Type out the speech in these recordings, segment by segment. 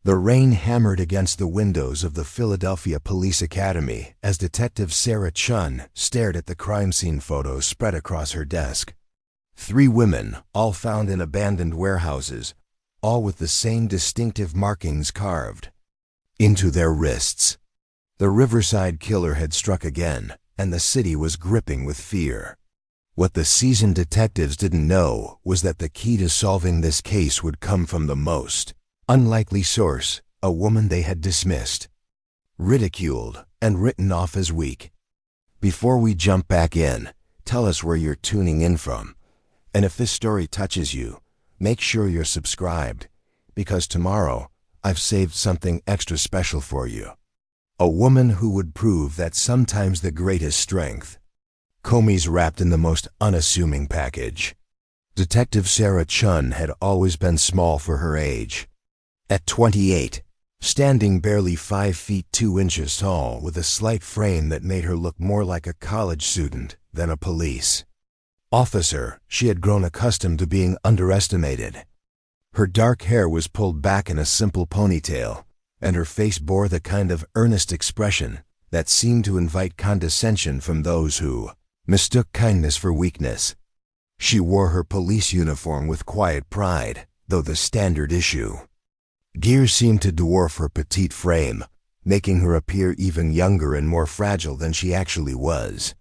The rain hammered against the windows of the Philadelphia Police Academy as Detective Sarah Chen stared at the crime scene photos spread across her desk. 3 women, all found in abandoned warehouses, all with the same distinctive markings carved into their wrists. The Riverside Killer had struck again, and the city was gripping with fear. What the seasoned detectives didn't know was that the key to solving this case would come from the most unlikely source, a woman they had dismissed, ridiculed, and written off as weak. Before we jump back in, tell us where you're tuning in from. And if this story touches you, make sure you're subscribed, because tomorrow I've saved something extra special for you. A woman who would prove that sometimes the greatest strength comes wrapped in the most unassuming package. Detective Sarah Chen had always been small for her age. At 28, standing barely 5 feet 2 inches tall with a slight frame that made her look more like a college student than a police officer, she had grown accustomed to being underestimated. Her dark hair was pulled back in a simple ponytail, and her face bore the kind of earnest expression that seemed to invite condescension from those who mistook kindness for weakness. She wore her police uniform with quiet pride, though the standard issue gear seemed to dwarf her petite frame, making her appear even younger and more fragile than she actually was.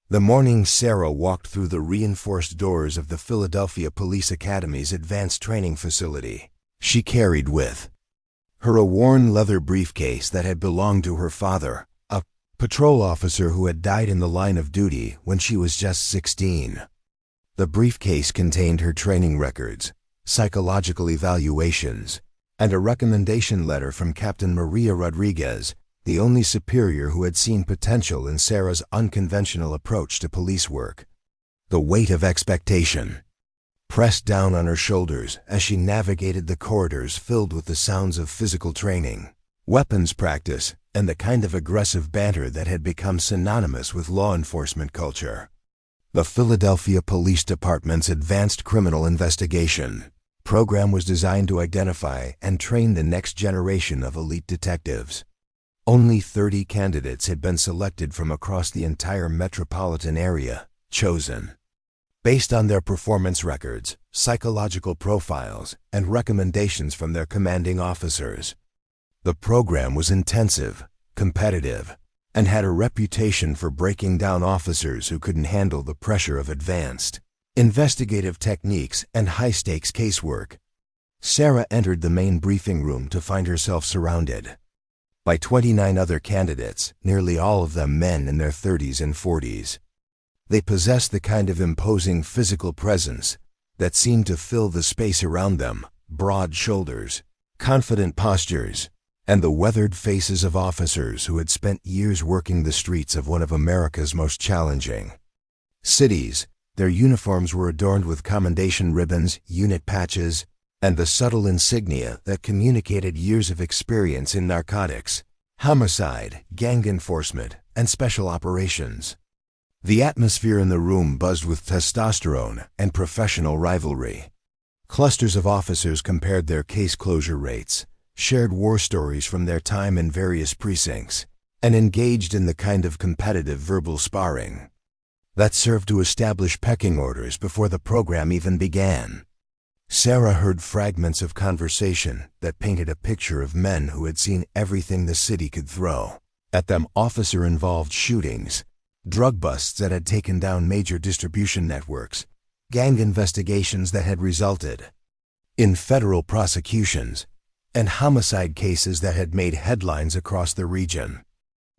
The morning Sarah walked through the reinforced doors of the Philadelphia Police Academy's advanced training facility, she carried with her a worn leather briefcase that had belonged to her father, a patrol officer who had died in the line of duty when she was just 16. The briefcase contained her training records, psychological evaluations, and a recommendation letter from Captain Maria Rodriguez, the only superior who had seen potential in Sarah's unconventional approach to police work. The weight of expectation pressed down on her shoulders as she navigated the corridors filled with the sounds of physical training, weapons practice, and the kind of aggressive banter that had become synonymous with law enforcement culture. The Philadelphia Police Department's Advanced Criminal Investigation program was designed to identify and train the next generation of elite detectives. Only 30 candidates had been selected from across the entire metropolitan area, chosen based on their performance records, psychological profiles, and recommendations from their commanding officers. The program was intensive, competitive, and had a reputation for breaking down officers who couldn't handle the pressure of advanced investigative techniques and high-stakes casework. Sarah entered the main briefing room to find herself surrounded by 29 other candidates, nearly all of them men in their 30s and 40s. They possessed the kind of imposing physical presence that seemed to fill the space around them, broad shoulders, confident postures, and the weathered faces of officers who had spent years working the streets of one of America's most challenging cities. Their uniforms were adorned with commendation ribbons, unit patches, and the subtle insignia that communicated years of experience in narcotics, homicide, gang enforcement, and special operations. The atmosphere in the room buzzed with testosterone and professional rivalry. Clusters of officers compared their case closure rates, shared war stories from their time in various precincts, and engaged in the kind of competitive verbal sparring that served to establish pecking orders before the program even began. Sarah heard fragments of conversation that painted a picture of men who had seen everything the city could throw at them: officer-involved shootings, drug busts that had taken down major distribution networks, gang investigations that had resulted in federal prosecutions, and homicide cases that had made headlines across the region.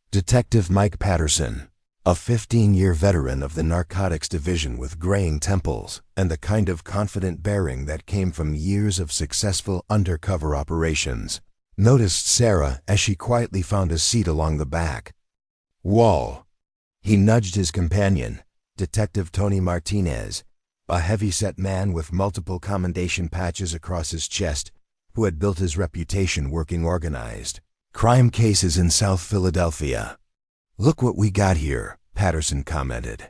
Detective Mike Patterson, a 15-year veteran of the narcotics division with graying temples and the kind of confident bearing that came from years of successful undercover operations, noticed Sarah as she quietly found a seat along the back wall. He nudged his companion, Detective Tony Martinez, a heavy-set man with multiple commendation patches across his chest, who had built his reputation working organized crime cases in South Philadelphia. "Look what we got here," Patterson commented,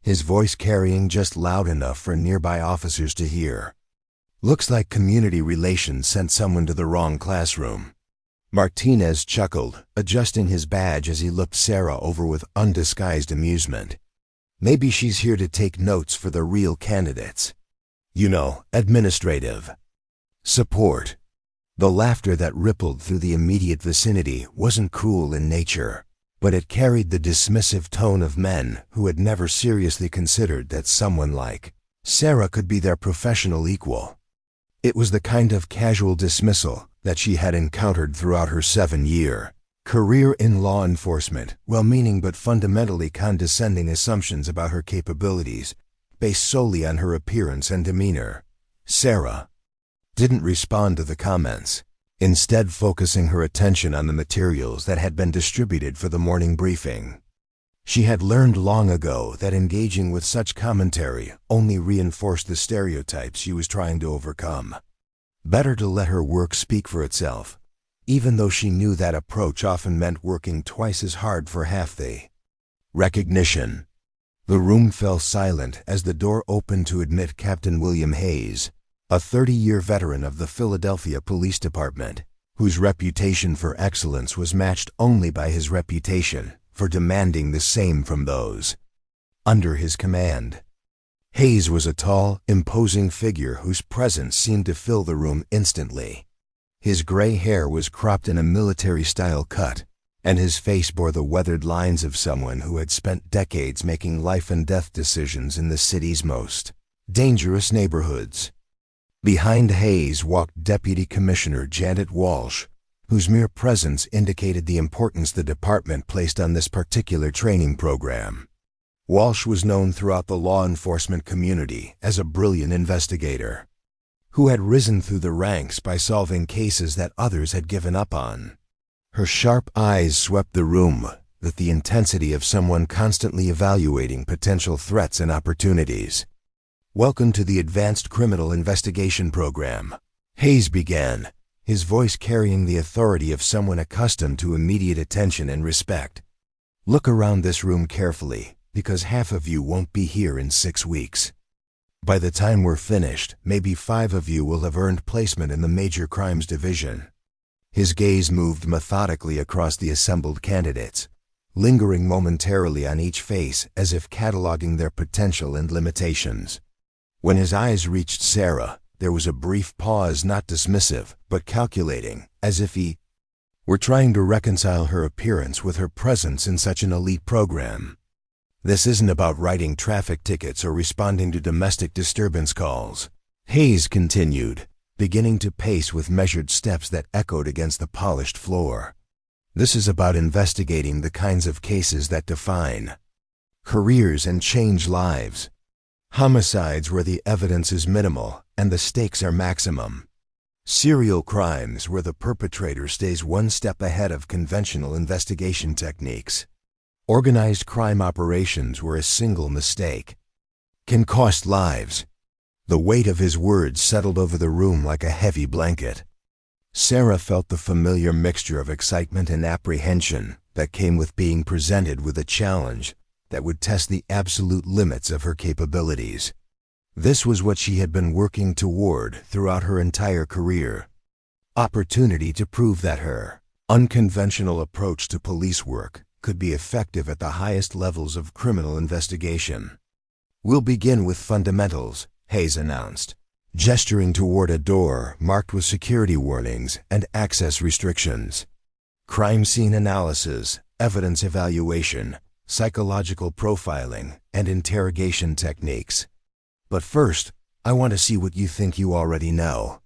his voice carrying just loud enough for nearby officers to hear. Looks like community relations sent someone to the wrong classroom. Martinez chuckled, adjusting his badge as he looked Sarah over with undisguised amusement. Maybe she's here to take notes for the real candidates. You know, administrative support. The laughter that rippled through the immediate vicinity wasn't cruel in nature, but it carried the dismissive tone of men who had never seriously considered that someone like Sarah could be their professional equal. It was the kind of casual dismissal that she had encountered throughout her 7-year career in law enforcement, well-meaning but fundamentally condescending assumptions about her capabilities, based solely on her appearance and demeanor. Sarah didn't respond to the comments, instead focusing her attention on the materials that had been distributed for the morning briefing. She had learned long ago that engaging with such commentary only reinforced the stereotypes she was trying to overcome. Better to let her work speak for itself, even though she knew that approach often meant working twice as hard for half the recognition. The room fell silent as the door opened to admit Captain William Hayes, a 30-year veteran of the Philadelphia Police Department, whose reputation for excellence was matched only by his reputation for demanding the same from those under his command. Hayes was a tall, imposing figure whose presence seemed to fill the room instantly. His gray hair was cropped in a military-style cut, and his face bore the weathered lines of someone who had spent decades making life-and-death decisions in the city's most dangerous neighborhoods. Behind Hayes walked Deputy Commissioner Janet Walsh, whose mere presence indicated the importance the department placed on this particular training program. Walsh was known throughout the law enforcement community as a brilliant investigator, who had risen through the ranks by solving cases that others had given up on. Her sharp eyes swept the room with the intensity of someone constantly evaluating potential threats and opportunities. "Welcome to the Advanced Criminal Investigation Program," Hayes began, his voice carrying the authority of someone accustomed to immediate attention and respect. "Look around this room carefully, because half of you won't be here in 6 weeks. By the time we're finished, maybe 5 of you will have earned placement in the Major Crimes Division." His gaze moved methodically across the assembled candidates, lingering momentarily on each face as if cataloging their potential and limitations. When his eyes reached Sarah, there was a brief pause, not dismissive, but calculating, as if he were trying to reconcile her appearance with her presence in such an elite program. "This isn't about writing traffic tickets or responding to domestic disturbance calls," Hayes continued, beginning to pace with measured steps that echoed against the polished floor. "This is about investigating the kinds of cases that define careers and change lives. Homicides where the evidence is minimal and the stakes are maximum. Serial crimes where the perpetrator stays one step ahead of conventional investigation techniques. Organized crime operations where a single mistake can cost lives." The weight of his words settled over the room like a heavy blanket. Sarah felt the familiar mixture of excitement and apprehension that came with being presented with a challenge that would test the absolute limits of her capabilities. This was what she had been working toward throughout her entire career. Opportunity to prove that her unconventional approach to police work could be effective at the highest levels of criminal investigation. "We'll begin with fundamentals," Hayes announced, gesturing toward a door marked with security warnings and access restrictions. "Crime scene analysis, evidence evaluation, psychological profiling, and interrogation techniques. But first, I want to see what you think you already know."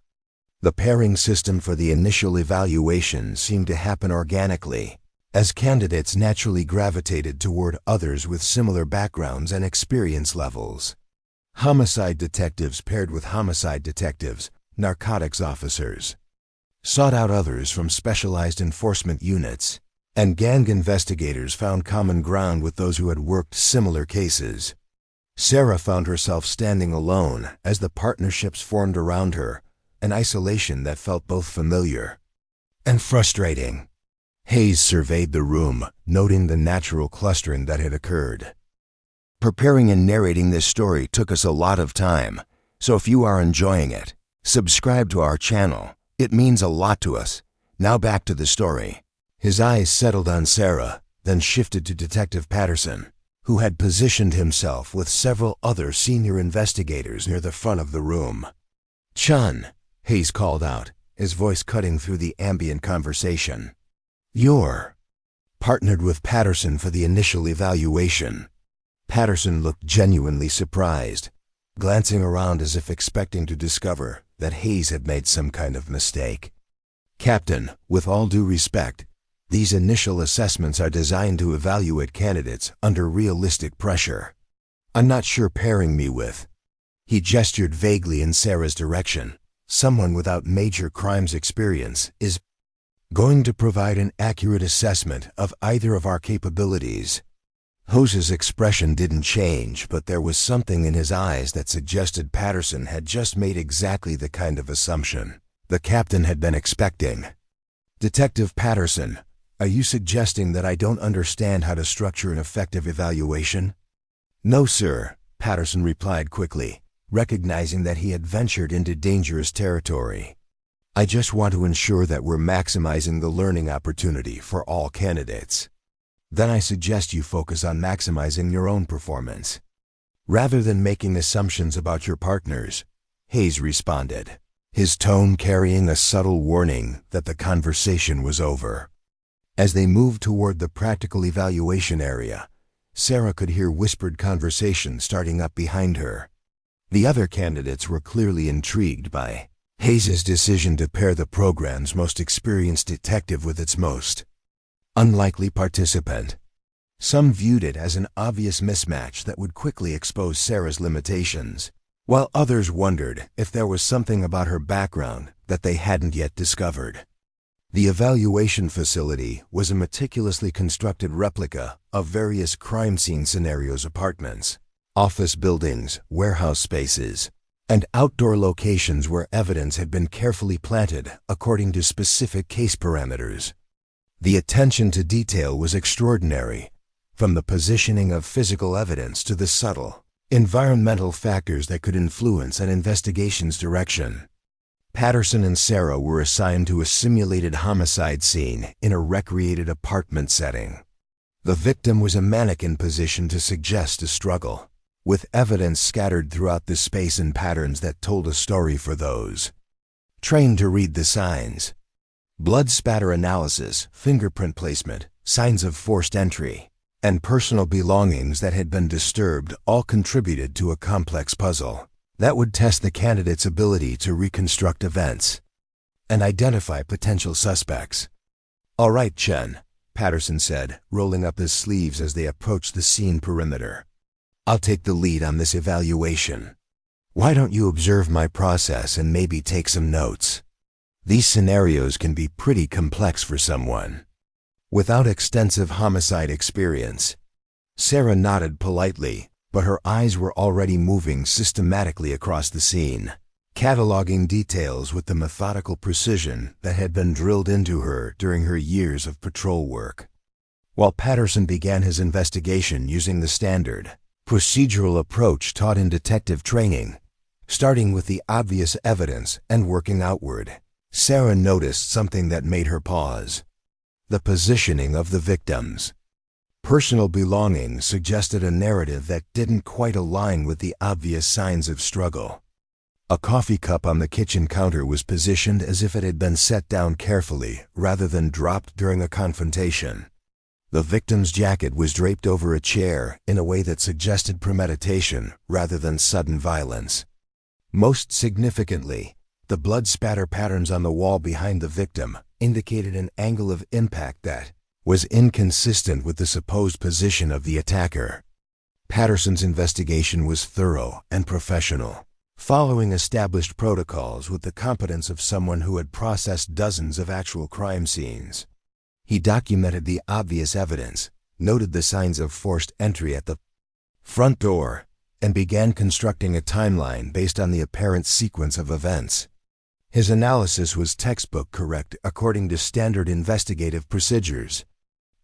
The pairing system for the initial evaluation seemed to happen organically, as candidates naturally gravitated toward others with similar backgrounds and experience levels. Homicide detectives paired with homicide detectives, narcotics officers sought out others from specialized enforcement units, and gang investigators found common ground with those who had worked similar cases. Sarah found herself standing alone as the partnerships formed around her, an isolation that felt both familiar and frustrating. Hayes surveyed the room, noting the natural clustering that had occurred. "Preparing and narrating this story took us a lot of time, so if you are enjoying it, Subscribe to our channel. It means a lot to us. Now back to the story. His eyes settled on Sarah, then shifted to Detective Patterson, who had positioned himself with several other senior investigators near the front of the room. "Chun," Hayes called out, his voice cutting through the ambient conversation. "You're partnered with Patterson for the initial evaluation." Patterson looked genuinely surprised, glancing around as if expecting to discover that Hayes had made some kind of mistake. "Captain, with all due respect, these initial assessments are designed to evaluate candidates under realistic pressure. I'm not sure pairing me with—" He gestured vaguely in Sarah's direction. "Someone without major crimes experience is going to provide an accurate assessment of either of our capabilities." Hayes's expression didn't change, but there was something in his eyes that suggested Patterson had just made exactly the kind of assumption the captain had been expecting. "Detective Patterson, are you suggesting that I don't understand how to structure an effective evaluation?" "No, sir," Patterson replied quickly, recognizing that he had ventured into dangerous territory. "I just want to ensure that we're maximizing the learning opportunity for all candidates. Then I suggest you focus on maximizing your own performance, rather than making assumptions about your partners," Hayes responded, his tone carrying a subtle warning that the conversation was over. As they moved toward the practical evaluation area, Sarah could hear whispered conversation starting up behind her. The other candidates were clearly intrigued by Hayes's decision to pair the program's most experienced detective with its most unlikely participant. Some viewed it as an obvious mismatch that would quickly expose Sarah's limitations, while others wondered if there was something about her background that they hadn't yet discovered. The evaluation facility was a meticulously constructed replica of various crime scene scenarios: apartments, office buildings, warehouse spaces, and outdoor locations where evidence had been carefully planted according to specific case parameters. The attention to detail was extraordinary, from the positioning of physical evidence to the subtle environmental factors that could influence an investigation's direction. Patterson and Sarah were assigned to a simulated homicide scene in a recreated apartment setting. The victim was a mannequin positioned to suggest a struggle, with evidence scattered throughout the space in patterns that told a story for those trained to read the signs. Blood spatter analysis, fingerprint placement, signs of forced entry, and personal belongings that had been disturbed all contributed to a complex puzzle that would test the candidate's ability to reconstruct events and identify potential suspects. "All right, Chen," Patterson said, rolling up his sleeves as they approached the scene perimeter. "I'll take the lead on this evaluation. Why don't you observe my process and maybe take some notes? These scenarios can be pretty complex for someone without extensive homicide experience." Sarah nodded politely, but her eyes were already moving systematically across the scene, cataloging details with the methodical precision that had been drilled into her during her years of patrol work. While Patterson began his investigation using the standard procedural approach taught in detective training, starting with the obvious evidence and working outward, Sarah noticed something that made her pause: the positioning of the victims. Personal belongings suggested a narrative that didn't quite align with the obvious signs of struggle. A coffee cup on the kitchen counter was positioned as if it had been set down carefully rather than dropped during a confrontation. The victim's jacket was draped over a chair in a way that suggested premeditation rather than sudden violence. Most significantly, the blood spatter patterns on the wall behind the victim indicated an angle of impact that was inconsistent with the supposed position of the attacker. Patterson's investigation was thorough and professional, following established protocols with the competence of someone who had processed dozens of actual crime scenes. He documented the obvious evidence, noted the signs of forced entry at the front door, and began constructing a timeline based on the apparent sequence of events. His analysis was textbook correct according to standard investigative procedures.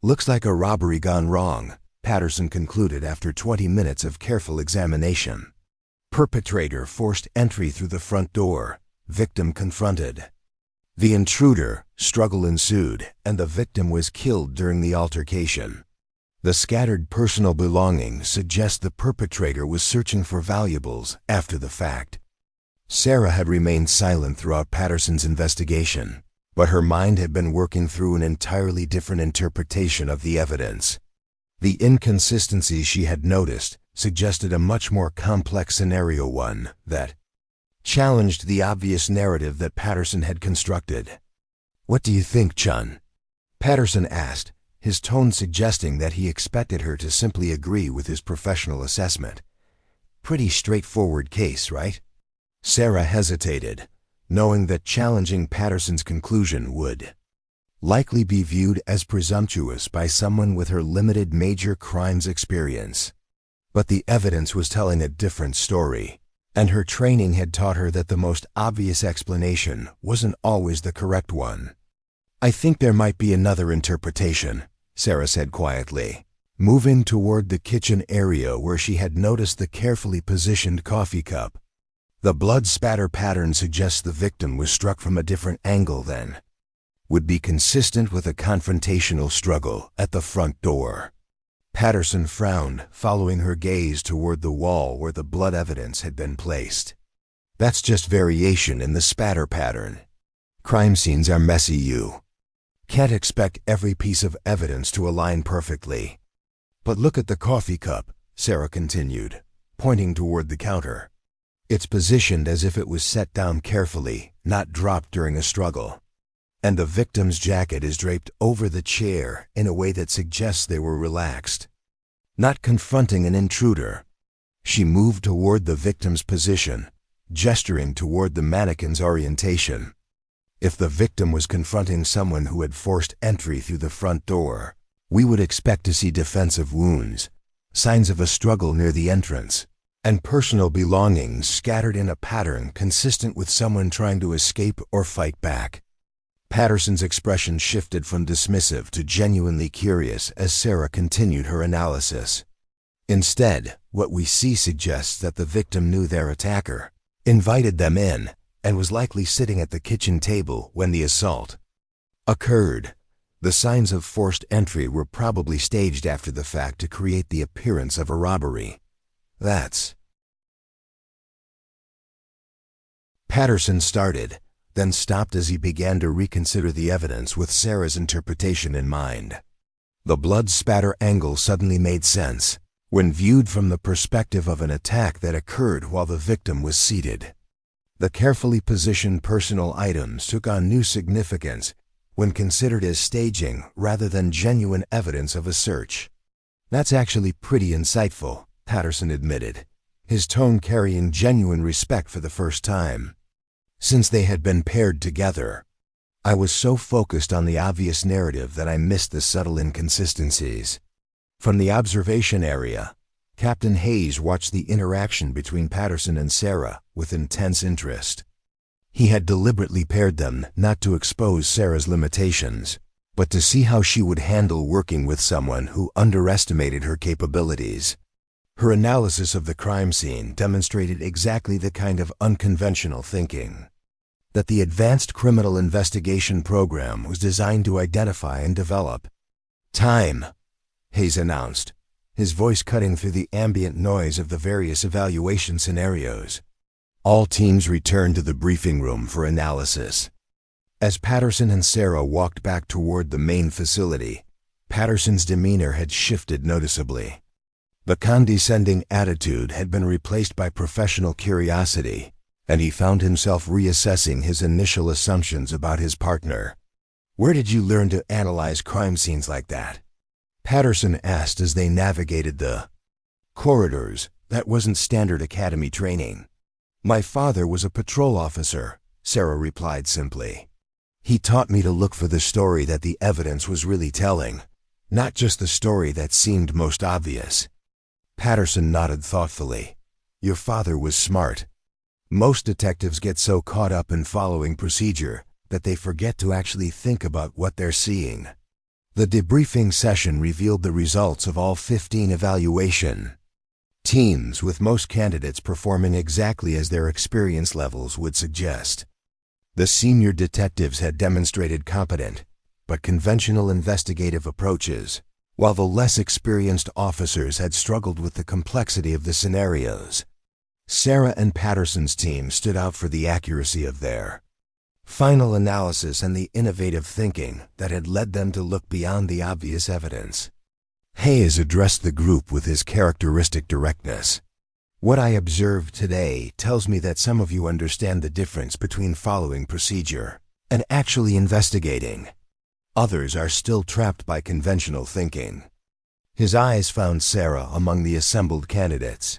"Looks like a robbery gone wrong," Patterson concluded after 20 minutes of careful examination. "Perpetrator forced entry through the front door, victim confronted. The intruder, struggle ensued, and the victim was killed during the altercation. The scattered personal belongings suggest the perpetrator was searching for valuables after the fact. Sarah had remained silent throughout Patterson's investigation, but her mind had been working through an entirely different interpretation of the evidence. The inconsistencies she had noticed suggested a much more complex scenario, one that challenged the obvious narrative that Patterson had constructed. "What do you think, Chun?" Patterson asked, his tone suggesting that he expected her to simply agree with his professional assessment. "Pretty straightforward case, right?" Sarah hesitated, knowing that challenging Patterson's conclusion would likely be viewed as presumptuous by someone with her limited major crimes experience. But the evidence was telling a different story, and her training had taught her that the most obvious explanation wasn't always the correct one. "I think there might be another interpretation," Sarah said quietly, moving toward the kitchen area where she had noticed the carefully positioned coffee cup. "The blood spatter pattern suggests the victim was struck from a different angle than would be consistent with a confrontational struggle at the front door." Patterson frowned, following her gaze toward the wall where the blood evidence had been placed. "That's just variation in the spatter pattern. Crime scenes are messy. You can't expect every piece of evidence to align perfectly." "But look at the coffee cup," Sarah continued, pointing toward the counter. "It's positioned as if it was set down carefully, not dropped during a struggle. And the victim's jacket is draped over the chair in a way that suggests they were relaxed, not confronting an intruder." She moved toward the victim's position, gesturing toward the mannequin's orientation. "If the victim was confronting someone who had forced entry through the front door, we would expect to see defensive wounds, signs of a struggle near the entrance, and personal belongings scattered in a pattern consistent with someone trying to escape or fight back." Patterson's expression shifted from dismissive to genuinely curious as Sarah continued her analysis. "Instead, what we see suggests that the victim knew their attacker, invited them in, and was likely sitting at the kitchen table when the assault occurred. The signs of forced entry were probably staged after the fact to create the appearance of a robbery. That's..." Patterson started, then stopped as he began to reconsider the evidence with Sarah's interpretation in mind. The blood spatter angle suddenly made sense when viewed from the perspective of an attack that occurred while the victim was seated. The carefully positioned personal items took on new significance when considered as staging rather than genuine evidence of a search. "That's actually pretty insightful," Patterson admitted, his tone carrying genuine respect for the first time. Since they had been paired together, I was so focused on the obvious narrative that I missed the subtle inconsistencies. From the observation area, Captain Hayes watched the interaction between Patterson and Sarah with intense interest. He had deliberately paired them not to expose Sarah's limitations, but to see how she would handle working with someone who underestimated her capabilities. Her analysis of the crime scene demonstrated exactly the kind of unconventional thinking that the Advanced Criminal Investigation Program was designed to identify and develop. "Time," Hayes announced, his voice cutting through the ambient noise of the various evaluation scenarios. All teams returned to the briefing room for analysis. As Patterson and Sarah walked back toward the main facility, Patterson's demeanor had shifted noticeably. The condescending attitude had been replaced by professional curiosity, and he found himself reassessing his initial assumptions about his partner. "Where did you learn to analyze crime scenes like that?" Patterson asked as they navigated the corridors. "That wasn't standard academy training." "My father was a patrol officer," Sarah replied simply. "He taught me to look for the story that the evidence was really telling, not just the story that seemed most obvious." Patterson nodded thoughtfully. "Your father was smart. Most detectives get so caught up in following procedure that they forget to actually think about what they're seeing." The debriefing session revealed the results of all 15 evaluation teams, with most candidates performing exactly as their experience levels would suggest. The senior detectives had demonstrated competent, but conventional investigative approaches, while the less experienced officers had struggled with the complexity of the scenarios. Sarah and Patterson's team stood out for the accuracy of their final analysis and the innovative thinking that had led them to look beyond the obvious evidence. Hayes addressed the group with his characteristic directness. What I observed today tells me that some of you understand the difference between following procedure and actually investigating. Others are still trapped by conventional thinking. His eyes found Sarah among the assembled candidates.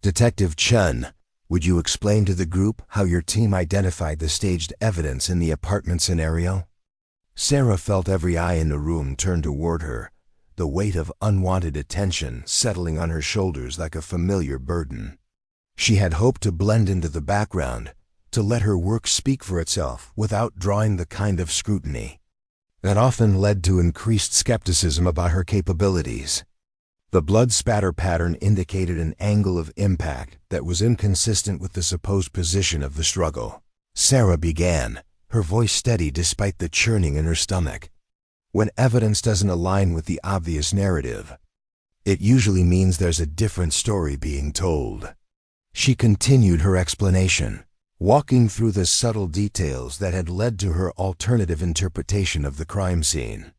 Detective Chen, would you explain to the group how your team identified the staged evidence in the apartment scenario? Sarah felt every eye in the room turn toward her, the weight of unwanted attention settling on her shoulders like a familiar burden. She had hoped to blend into the background, to let her work speak for itself without drawing the kind of scrutiny that often led to increased skepticism about her capabilities. The blood spatter pattern indicated an angle of impact that was inconsistent with the supposed position of the struggle. Sarah began, her voice steady despite the churning in her stomach. When evidence doesn't align with the obvious narrative, it usually means there's a different story being told. She continued her explanation, walking through the subtle details that had led to her alternative interpretation of the crime scene.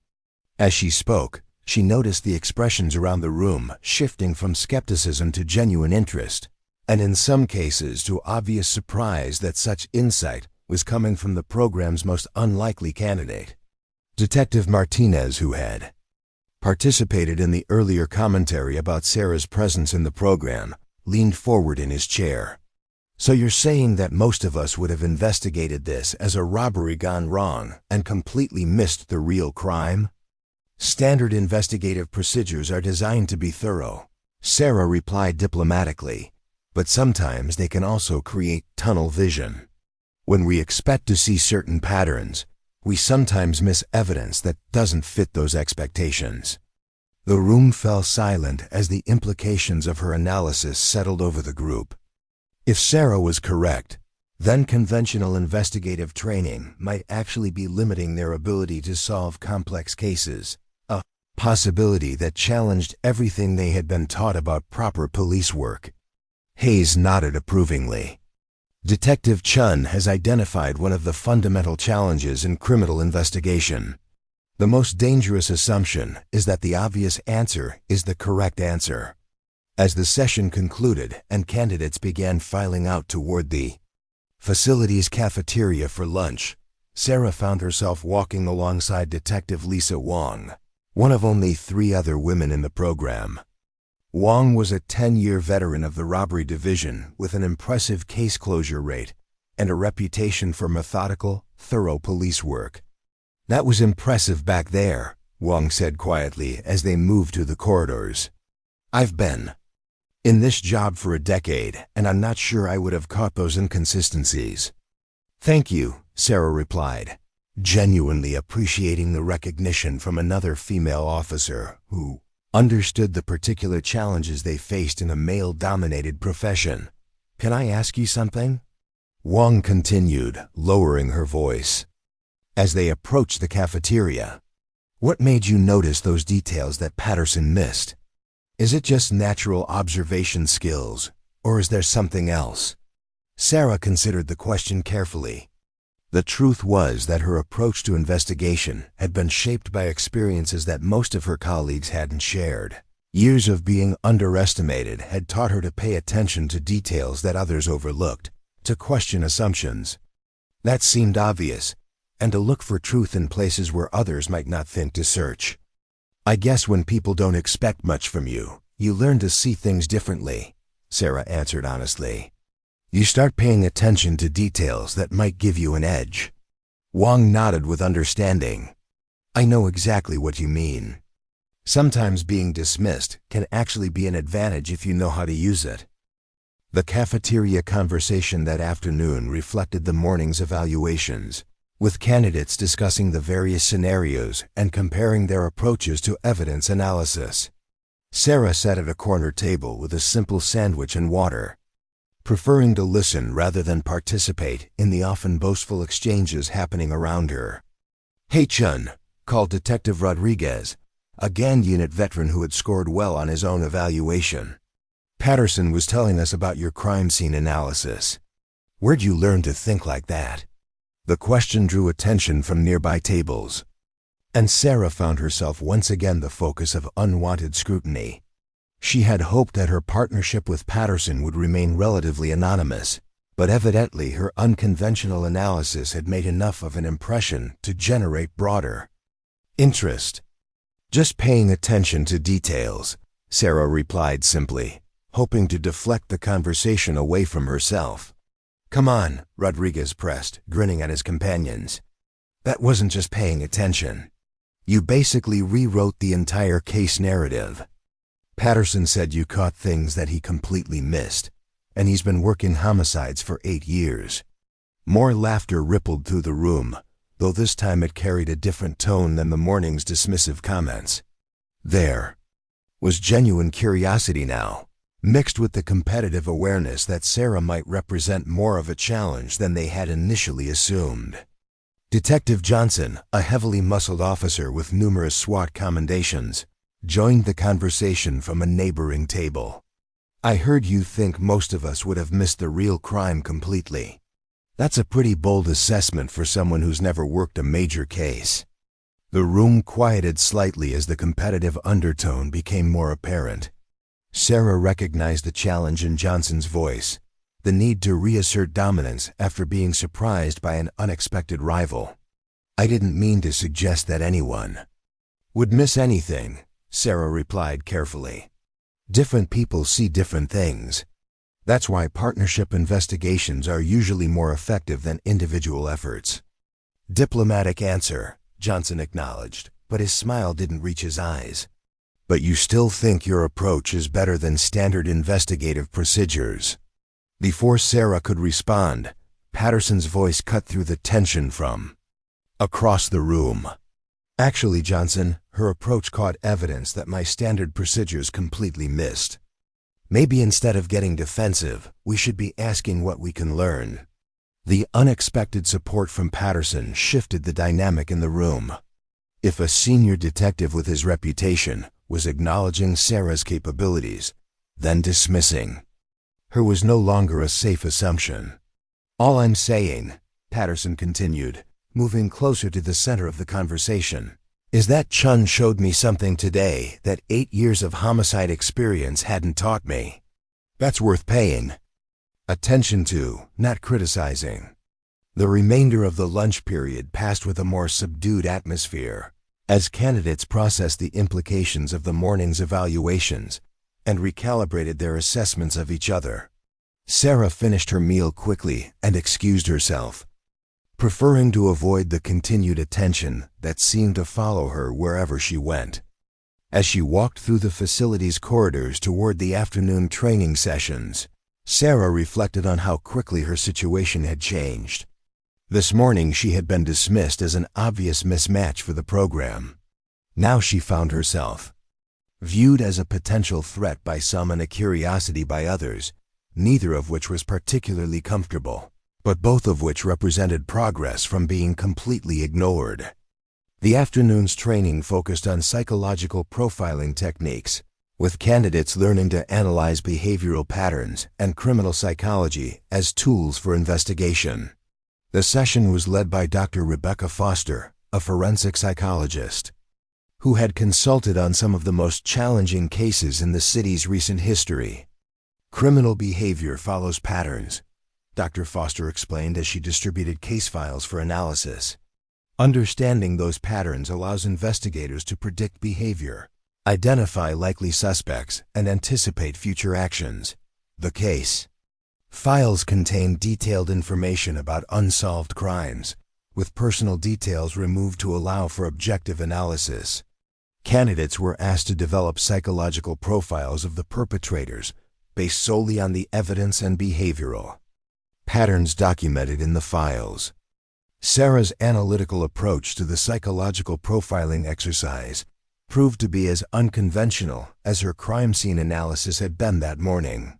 As she spoke, she noticed the expressions around the room shifting from skepticism to genuine interest, and in some cases to obvious surprise that such insight was coming from the program's most unlikely candidate. Detective Martinez, who had participated in the earlier commentary about Sarah's presence in the program, leaned forward in his chair. So you're saying that most of us would have investigated this as a robbery gone wrong and completely missed the real crime? Standard investigative procedures are designed to be thorough, Sarah replied diplomatically, but sometimes they can also create tunnel vision. When we expect to see certain patterns, we sometimes miss evidence that doesn't fit those expectations. The room fell silent as the implications of her analysis settled over the group. If Sarah was correct, then conventional investigative training might actually be limiting their ability to solve complex cases, a possibility that challenged everything they had been taught about proper police work. Hayes nodded approvingly. Detective Chen has identified one of the fundamental challenges in criminal investigation. The most dangerous assumption is that the obvious answer is the correct answer. As the session concluded and candidates began filing out toward the facility's cafeteria for lunch, Sarah found herself walking alongside Detective Lisa Wong, one of only 3 other women in the program. Wong was a 10-year veteran of the robbery division with an impressive case closure rate and a reputation for methodical, thorough police work. That was impressive back there, Wong said quietly as they moved through the corridors. I've been in this job for a decade, and I'm not sure I would have caught those inconsistencies. Thank you, Sarah replied, genuinely appreciating the recognition from another female officer who understood the particular challenges they faced in a male-dominated profession. Can I ask you something? Wong continued, lowering her voice. As they approached the cafeteria, what made you notice those details that Patterson missed? Is it just natural observation skills, or is there something else? Sarah considered the question carefully. The truth was that her approach to investigation had been shaped by experiences that most of her colleagues hadn't shared. Years of being underestimated had taught her to pay attention to details that others overlooked, to question assumptions that seemed obvious, and to look for truth in places where others might not think to search. I guess when people don't expect much from you, you learn to see things differently, Sarah answered honestly. You start paying attention to details that might give you an edge. Wong nodded with understanding. I know exactly what you mean. Sometimes being dismissed can actually be an advantage if you know how to use it. The cafeteria conversation that afternoon reflected the morning's evaluations, with candidates discussing the various scenarios and comparing their approaches to evidence analysis. Sarah sat at a corner table with a simple sandwich and water. preferring to listen rather than participate in the often boastful exchanges happening around her. "Hey, Chun," called Detective Rodriguez, a gang unit veteran who had scored well on his own evaluation. "Patterson was telling us about your crime scene analysis. Where'd you learn to think like that?" The question drew attention from nearby tables, and Sarah found herself once again the focus of unwanted scrutiny. She had hoped that her partnership with Patterson would remain relatively anonymous, but evidently her unconventional analysis had made enough of an impression to generate broader interest. "Just paying attention to details," Sarah replied simply, hoping to deflect the conversation away from herself. "Come on," Rodriguez pressed, grinning at his companions. "That wasn't just paying attention. You basically rewrote the entire case narrative. Patterson said you caught things that he completely missed, and he's been working homicides for 8 years. More laughter rippled through the room, though this time it carried a different tone than the morning's dismissive comments. There was genuine curiosity now, mixed with the competitive awareness that Sarah might represent more of a challenge than they had initially assumed. Detective Johnson, a heavily muscled officer with numerous SWAT commendations, joined the conversation from a neighboring table. "I heard you think most of us would have missed the real crime completely. That's a pretty bold assessment for someone who's never worked a major case." The room quieted slightly as the competitive undertone became more apparent. Sarah recognized the challenge in Johnson's voice, the need to reassert dominance after being surprised by an unexpected rival. "I didn't mean to suggest that anyone would miss anything," Sarah replied carefully. "Different people see different things. That's why partnership investigations are usually more effective than individual efforts." "Diplomatic answer," Johnson acknowledged, but his smile didn't reach his eyes. "But you still think your approach is better than standard investigative procedures?" Before Sarah could respond, Patterson's voice cut through the tension from across the room. "Actually, Johnson, her approach caught evidence that my standard procedures completely missed. Maybe instead of getting defensive, we should be asking what we can learn." The unexpected support from Patterson shifted the dynamic in the room. If a senior detective with his reputation was acknowledging Sarah's capabilities, then dismissing her was no longer a safe assumption. "All I'm saying," Patterson continued, moving closer to the center of the conversation, "is that Chun showed me something today that 8 years of homicide experience hadn't taught me. That's worth paying attention to, not criticizing." The remainder of the lunch period passed with a more subdued atmosphere, as candidates processed the implications of the morning's evaluations and recalibrated their assessments of each other. Sarah finished her meal quickly and excused herself, preferring to avoid the continued attention that seemed to follow her wherever she went. As she walked through the facility's corridors toward the afternoon training sessions, Sarah reflected on how quickly her situation had changed. This morning she had been dismissed as an obvious mismatch for the program. Now she found herself viewed as a potential threat by some and a curiosity by others, neither of which was particularly comfortable, but both of which represented progress from being completely ignored. The afternoon's training focused on psychological profiling techniques, with candidates learning to analyze behavioral patterns and criminal psychology as tools for investigation. The session was led by Dr. Rebecca Foster, a forensic psychologist, who had consulted on some of the most challenging cases in the city's recent history. "Criminal behavior follows patterns," Dr. Foster explained as she distributed case files for analysis. "Understanding those patterns allows investigators to predict behavior, identify likely suspects, and anticipate future actions." The case files contain detailed information about unsolved crimes, with personal details removed to allow for objective analysis. Candidates were asked to develop psychological profiles of the perpetrators based solely on the evidence and behavioral patterns documented in the files. Sarah's analytical approach to the psychological profiling exercise proved to be as unconventional as her crime scene analysis had been that morning.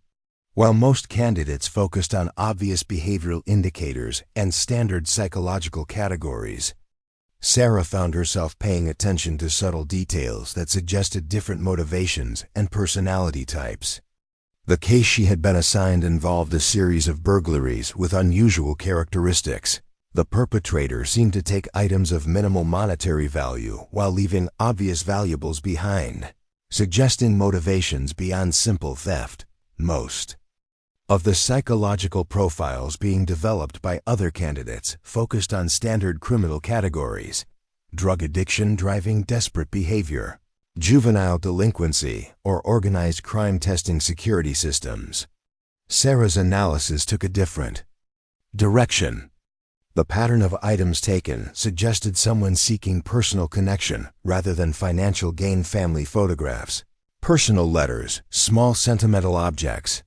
While most candidates focused on obvious behavioral indicators and standard psychological categories, Sarah found herself paying attention to subtle details that suggested different motivations and personality types. The case she had been assigned involved a series of burglaries with unusual characteristics. The perpetrator seemed to take items of minimal monetary value while leaving obvious valuables behind, suggesting motivations beyond simple theft. Most of the psychological profiles being developed by other candidates focused on standard criminal categories: drug addiction driving desperate behavior, juvenile delinquency, or organized crime testing security systems. Sarah's analysis took a different direction. The pattern of items taken suggested someone seeking personal connection rather than financial gain. Family photographs, personal letters, small sentimental objects.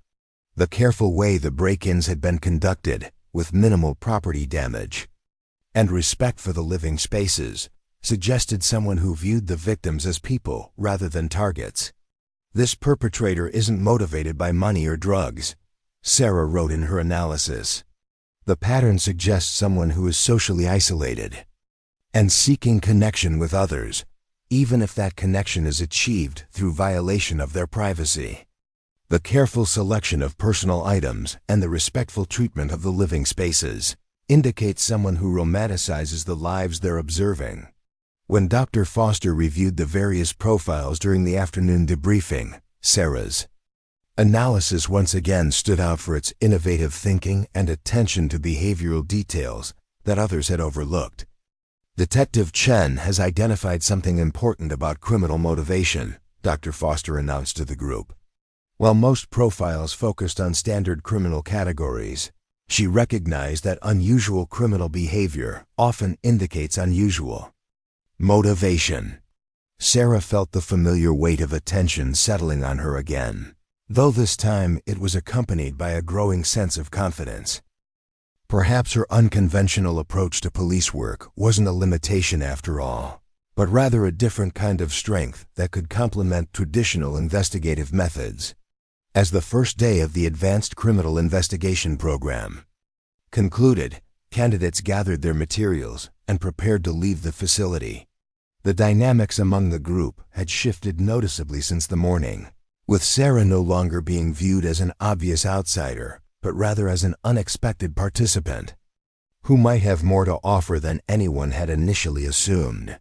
The careful way the break-ins had been conducted, with minimal property damage, and respect for the living spaces, suggested someone who viewed the victims as people rather than targets. This perpetrator isn't motivated by money or drugs, Sarah wrote in her analysis. The pattern suggests someone who is socially isolated and seeking connection with others, even if that connection is achieved through violation of their privacy. The careful selection of personal items and the respectful treatment of the living spaces indicates someone who romanticizes the lives they're observing. When Dr. Foster reviewed the various profiles during the afternoon debriefing, Sarah's analysis once again stood out for its innovative thinking and attention to behavioral details that others had overlooked. Detective Chen has identified something important about criminal motivation, Dr. Foster announced to the group. While most profiles focused on standard criminal categories, she recognized that unusual criminal behavior often indicates unusual motivation. Sarah felt the familiar weight of attention settling on her again, though this time it was accompanied by a growing sense of confidence. Perhaps her unconventional approach to police work wasn't a limitation after all, but rather a different kind of strength that could complement traditional investigative methods. As the first day of the Advanced Criminal Investigation Program concluded, candidates gathered their materials and prepared to leave the facility. The dynamics among the group had shifted noticeably since the morning, with Sarah no longer being viewed as an obvious outsider, but rather as an unexpected participant who might have more to offer than anyone had initially assumed.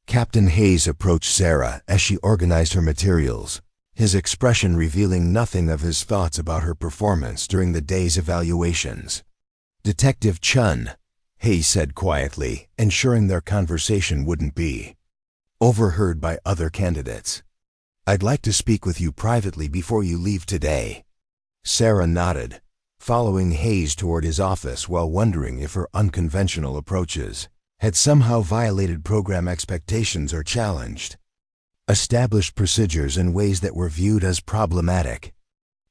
Captain Hayes approached Sarah as she organized her materials, his expression revealing nothing of his thoughts about her performance during the day's evaluations. "Detective Chen," Hayes said quietly, ensuring their conversation wouldn't be overheard by other candidates. "I'd like to speak with you privately before you leave today." Sarah nodded, following Hayes toward his office while wondering if her unconventional approaches had somehow violated program expectations or challenged established procedures in ways that were viewed as problematic.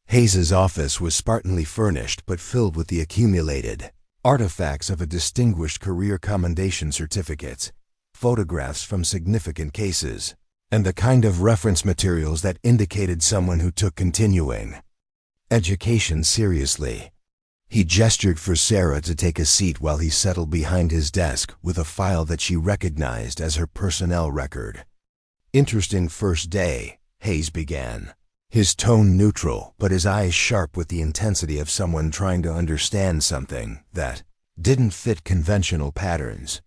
Hayes's office was spartanly furnished but filled with the accumulated artifacts of a distinguished career commendation certificates, photographs from significant cases, and the kind of reference materials that indicated someone who took continuing education seriously. He gestured for Sarah to take a seat while he settled behind his desk with a file that she recognized as her personnel record. "Interesting first day," Hayes began, his tone neutral but his eyes sharp with the intensity of someone trying to understand something that didn't fit conventional patterns.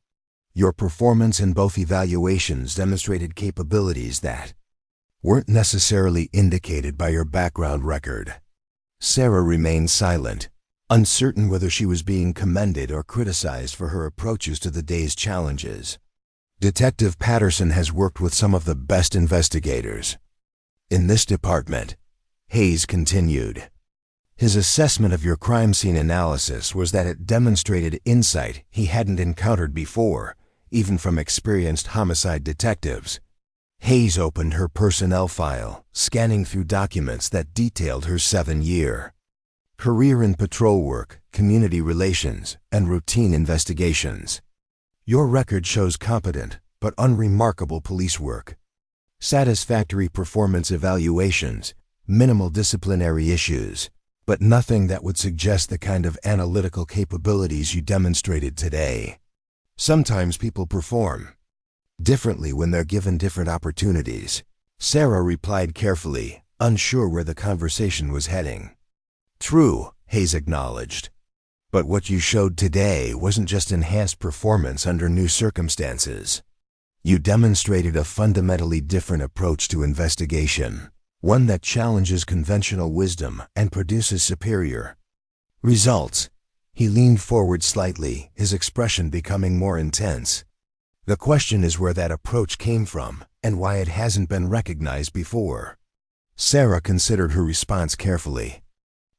"Your performance in both evaluations demonstrated capabilities that weren't necessarily indicated by your background record." Sarah remained silent, uncertain whether she was being commended or criticized for her approaches to the day's challenges. "Detective Patterson has worked with some of the best investigators in this department," Hayes continued. His assessment of your crime scene analysis was that it demonstrated insight he hadn't encountered before, even from experienced homicide detectives. Hayes opened her personnel file, scanning through documents that detailed her 7-year career in patrol work, community relations, and routine investigations. "Your record shows competent but unremarkable police work, satisfactory performance evaluations, minimal disciplinary issues, but nothing that would suggest the kind of analytical capabilities you demonstrated today. Sometimes people perform differently when they're given different opportunities. Sarah replied carefully, unsure where the conversation was heading. True, Hayes acknowledged. But what you showed today wasn't just enhanced performance under new circumstances. You demonstrated a fundamentally different approach to investigation, one that challenges conventional wisdom and produces superior results. He leaned forward slightly, his expression becoming more intense. The question is where that approach came from and why it hasn't been recognized before. Sarah considered her response carefully.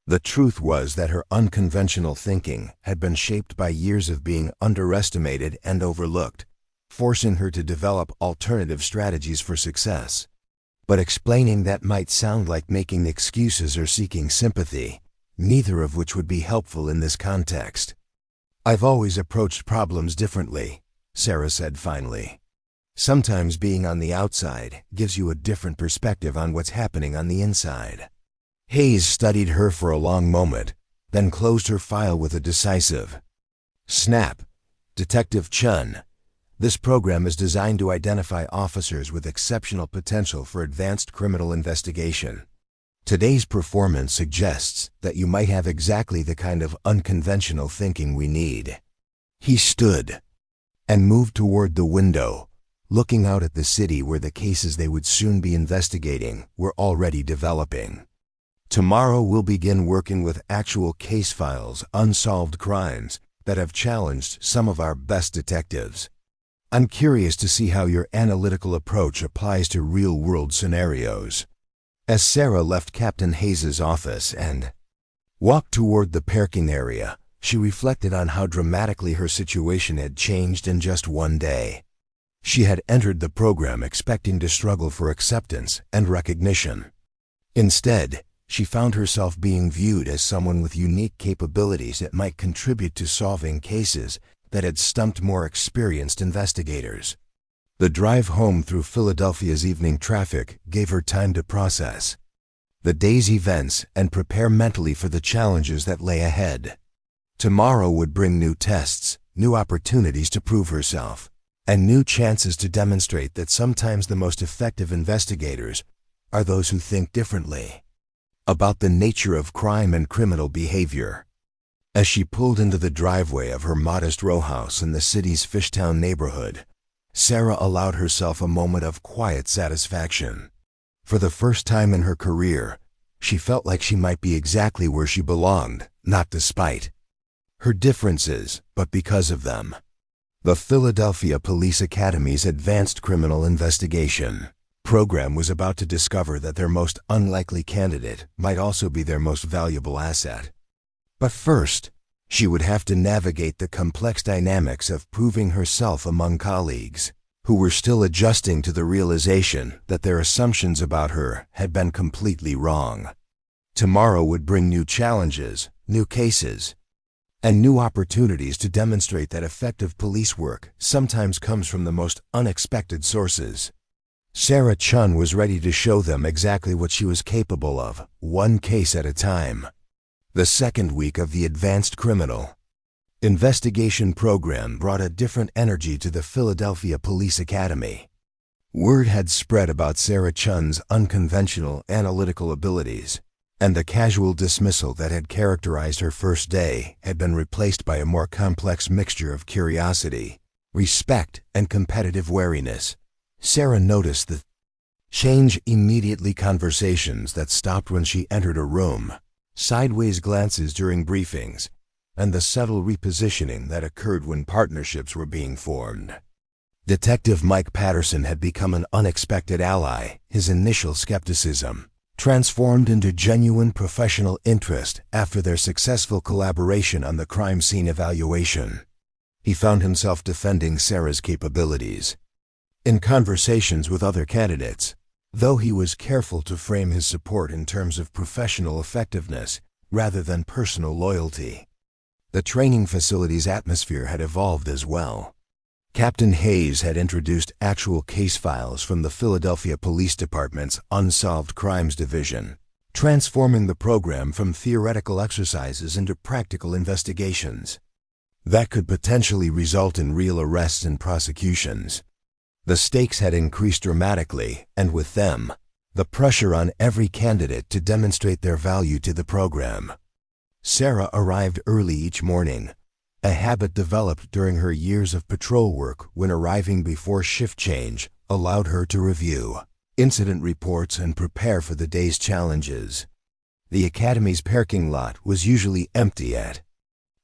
The truth was that her unconventional thinking had been shaped by years of being underestimated and overlooked, forcing her to develop alternative strategies for success. But explaining that might sound like making excuses or seeking sympathy, neither of which would be helpful in this context. I've always approached problems differently, Sarah said finally. Sometimes being on the outside gives you a different perspective on what's happening on the inside. Hayes studied her for a long moment, then closed her file with a decisive snap. Detective Chen, this program is designed to identify officers with exceptional potential for advanced criminal investigation. Today's performance suggests that you might have exactly the kind of unconventional thinking we need. He stood and moved toward the window, looking out at the city where the cases they would soon be investigating were already developing. Tomorrow we'll begin working with actual case files, unsolved crimes that have challenged some of our best detectives. I'm curious to see how your analytical approach applies to real-world scenarios. As Sarah left Captain Hayes' office and walked toward the parking area, she reflected on how dramatically her situation had changed in just one day. She had entered the program expecting to struggle for acceptance and recognition. Instead, she found herself being viewed as someone with unique capabilities that might contribute to solving cases that had stumped more experienced investigators. The drive home through Philadelphia's evening traffic gave her time to process the day's events and prepare mentally for the challenges that lay ahead. Tomorrow would bring new tests, new opportunities to prove herself, and new chances to demonstrate that sometimes the most effective investigators are those who think differently about the nature of crime and criminal behavior. As she pulled into the driveway of her modest row house in the city's Fishtown neighborhood, Sarah allowed herself a moment of quiet satisfaction. For the first time in her career, she felt like she might be exactly where she belonged, not despite her differences, but because of them. The Philadelphia Police Academy's Advanced Criminal Investigation program was about to discover that their most unlikely candidate might also be their most valuable asset. But first, she would have to navigate the complex dynamics of proving herself among colleagues who were still adjusting to the realization that their assumptions about her had been completely wrong. Tomorrow would bring new challenges, new cases, and new opportunities to demonstrate that effective police work sometimes comes from the most unexpected sources. Sarah Chen was ready to show them exactly what she was capable of, one case at a time. The second week of the Advanced Criminal Investigation program brought a different energy to the Philadelphia Police Academy. Word had spread about Sarah Chen's unconventional analytical abilities, and the casual dismissal that had characterized her first day had been replaced by a more complex mixture of curiosity, respect, and competitive wariness. Sarah noticed the change immediately: conversations that stopped when she entered a room, sideways glances during briefings, and the subtle repositioning that occurred when partnerships were being formed. Detective Mike Patterson had become an unexpected ally, his initial skepticism transformed into genuine professional interest after their successful collaboration on the crime scene evaluation. He found himself defending Sarah's capabilities in conversations with other candidates, though he was careful to frame his support in terms of professional effectiveness rather than personal loyalty. The training facility's atmosphere had evolved as well. Captain Hayes had introduced actual case files from the Philadelphia Police Department's Unsolved Crimes Division, transforming the program from theoretical exercises into practical investigations that could potentially result in real arrests and prosecutions. The stakes had increased dramatically, and with them, the pressure on every candidate to demonstrate their value to the program. Sarah arrived early each morning, a habit developed during her years of patrol work when arriving before shift change allowed her to review incident reports and prepare for the day's challenges. The academy's parking lot was usually empty at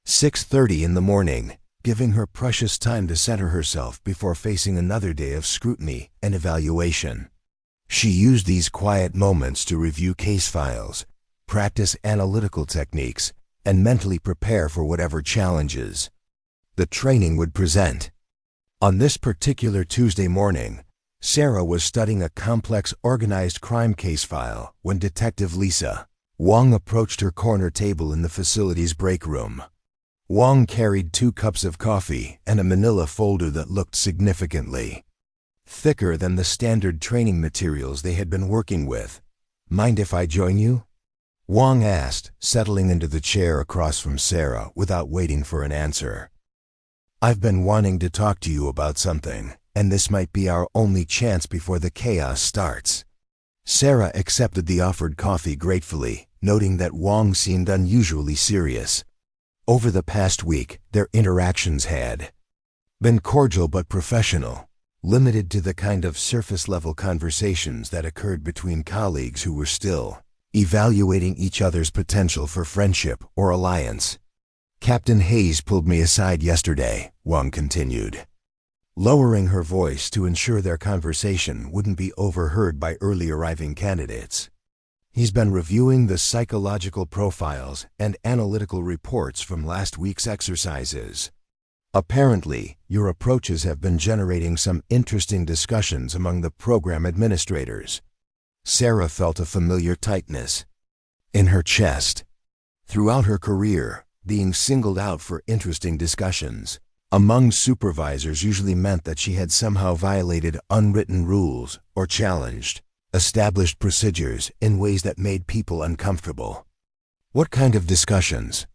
6:30 in the morning, giving her precious time to center herself before facing another day of scrutiny and evaluation. She used these quiet moments to review case files, practice analytical techniques, and mentally prepare for whatever challenges the training would present. On this particular Tuesday morning, Sarah was studying a complex organized crime case file when Detective Lisa Wong approached her corner table in the facility's break room. Wong carried 2 cups of coffee and a manila folder that looked significantly thicker than the standard training materials they had been working with. "Mind if I join you?" Wong asked, settling into the chair across from Sarah without waiting for an answer. "I've been wanting to talk to you about something, and this might be our only chance before the chaos starts." Sarah accepted the offered coffee gratefully, noting that Wong seemed unusually serious. Over the past week, their interactions had been cordial but professional, limited to the kind of surface-level conversations that occurred between colleagues who were still evaluating each other's potential for friendship or alliance. "Captain Hayes pulled me aside yesterday," Wong continued, lowering her voice to ensure their conversation wouldn't be overheard by early arriving candidates. "He's been reviewing the psychological profiles and analytical reports from last week's exercises. Apparently, your approaches have been generating some interesting discussions among the program administrators." Sarah felt a familiar tightness in her chest. Throughout her career, being singled out for interesting discussions among supervisors usually meant that she had somehow violated unwritten rules or challenged established procedures in ways that made people uncomfortable. "What kind of discussions?"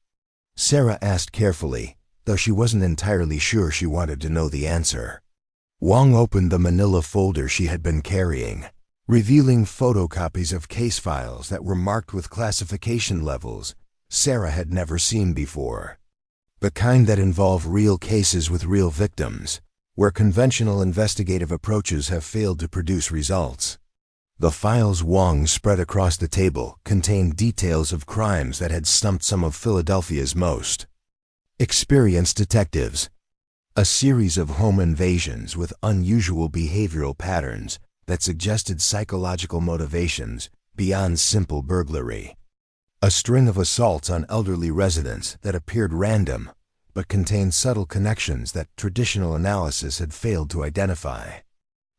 Sarah asked carefully, though she wasn't entirely sure she wanted to know the answer. Wong opened the manila folder she had been carrying, revealing photocopies of case files that were marked with classification levels Sarah had never seen before. The kind that involve real cases with real victims, where conventional investigative approaches have failed to produce results. The files Wong spread across the table contained details of crimes that had stumped some of Philadelphia's most experienced detectives. A series of home invasions with unusual behavioral patterns that suggested psychological motivations beyond simple burglary. A string of assaults on elderly residents that appeared random but contained subtle connections that traditional analysis had failed to identify.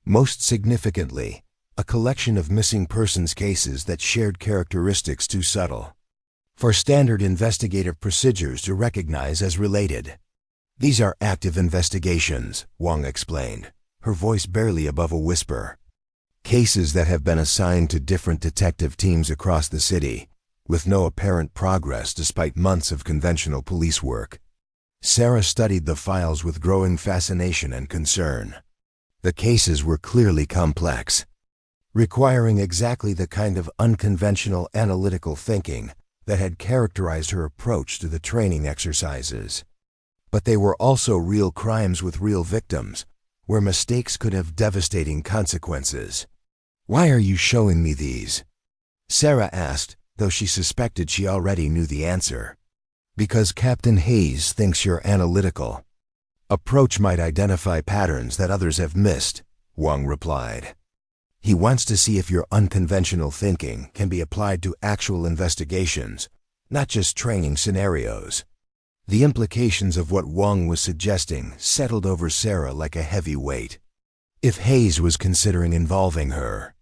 Most significantly, a collection of missing persons cases that shared characteristics too subtle for standard investigative procedures to recognize as related. "These are active investigations," Wong explained, her voice barely above a whisper. "Cases that have been assigned to different detective teams across the city, with no apparent progress despite months of conventional police work." Sarah studied the files with growing fascination and concern. The cases were clearly complex, requiring exactly the kind of unconventional analytical thinking that had characterized her approach to the training exercises. But they were also real crimes with real victims, where mistakes could have devastating consequences. "Why are you showing me these?" Sarah asked, though she suspected she already knew the answer. "Because Captain Hayes thinks your analytical approach might identify patterns that others have missed," Wong replied. "He wants to see if your unconventional thinking can be applied to actual investigations, not just training scenarios." The implications of what Wong was suggesting settled over Sarah like a heavy weight. If Hayes was considering involving her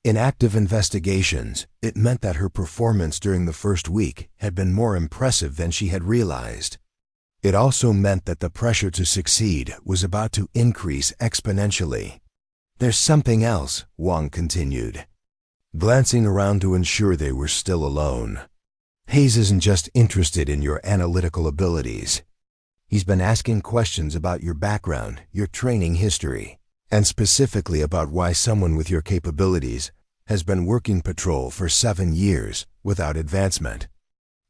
in active investigations, it meant that her performance during the first week had been more impressive than she had realized. It also meant that the pressure to succeed was about to increase exponentially. "There's something else," Wong continued. glancing around to ensure they were still alone. Hayes isn't just interested in your analytical abilities. He's been asking questions about your background, your training history, and specifically about why someone with your capabilities has been working patrol for 7 years without advancement.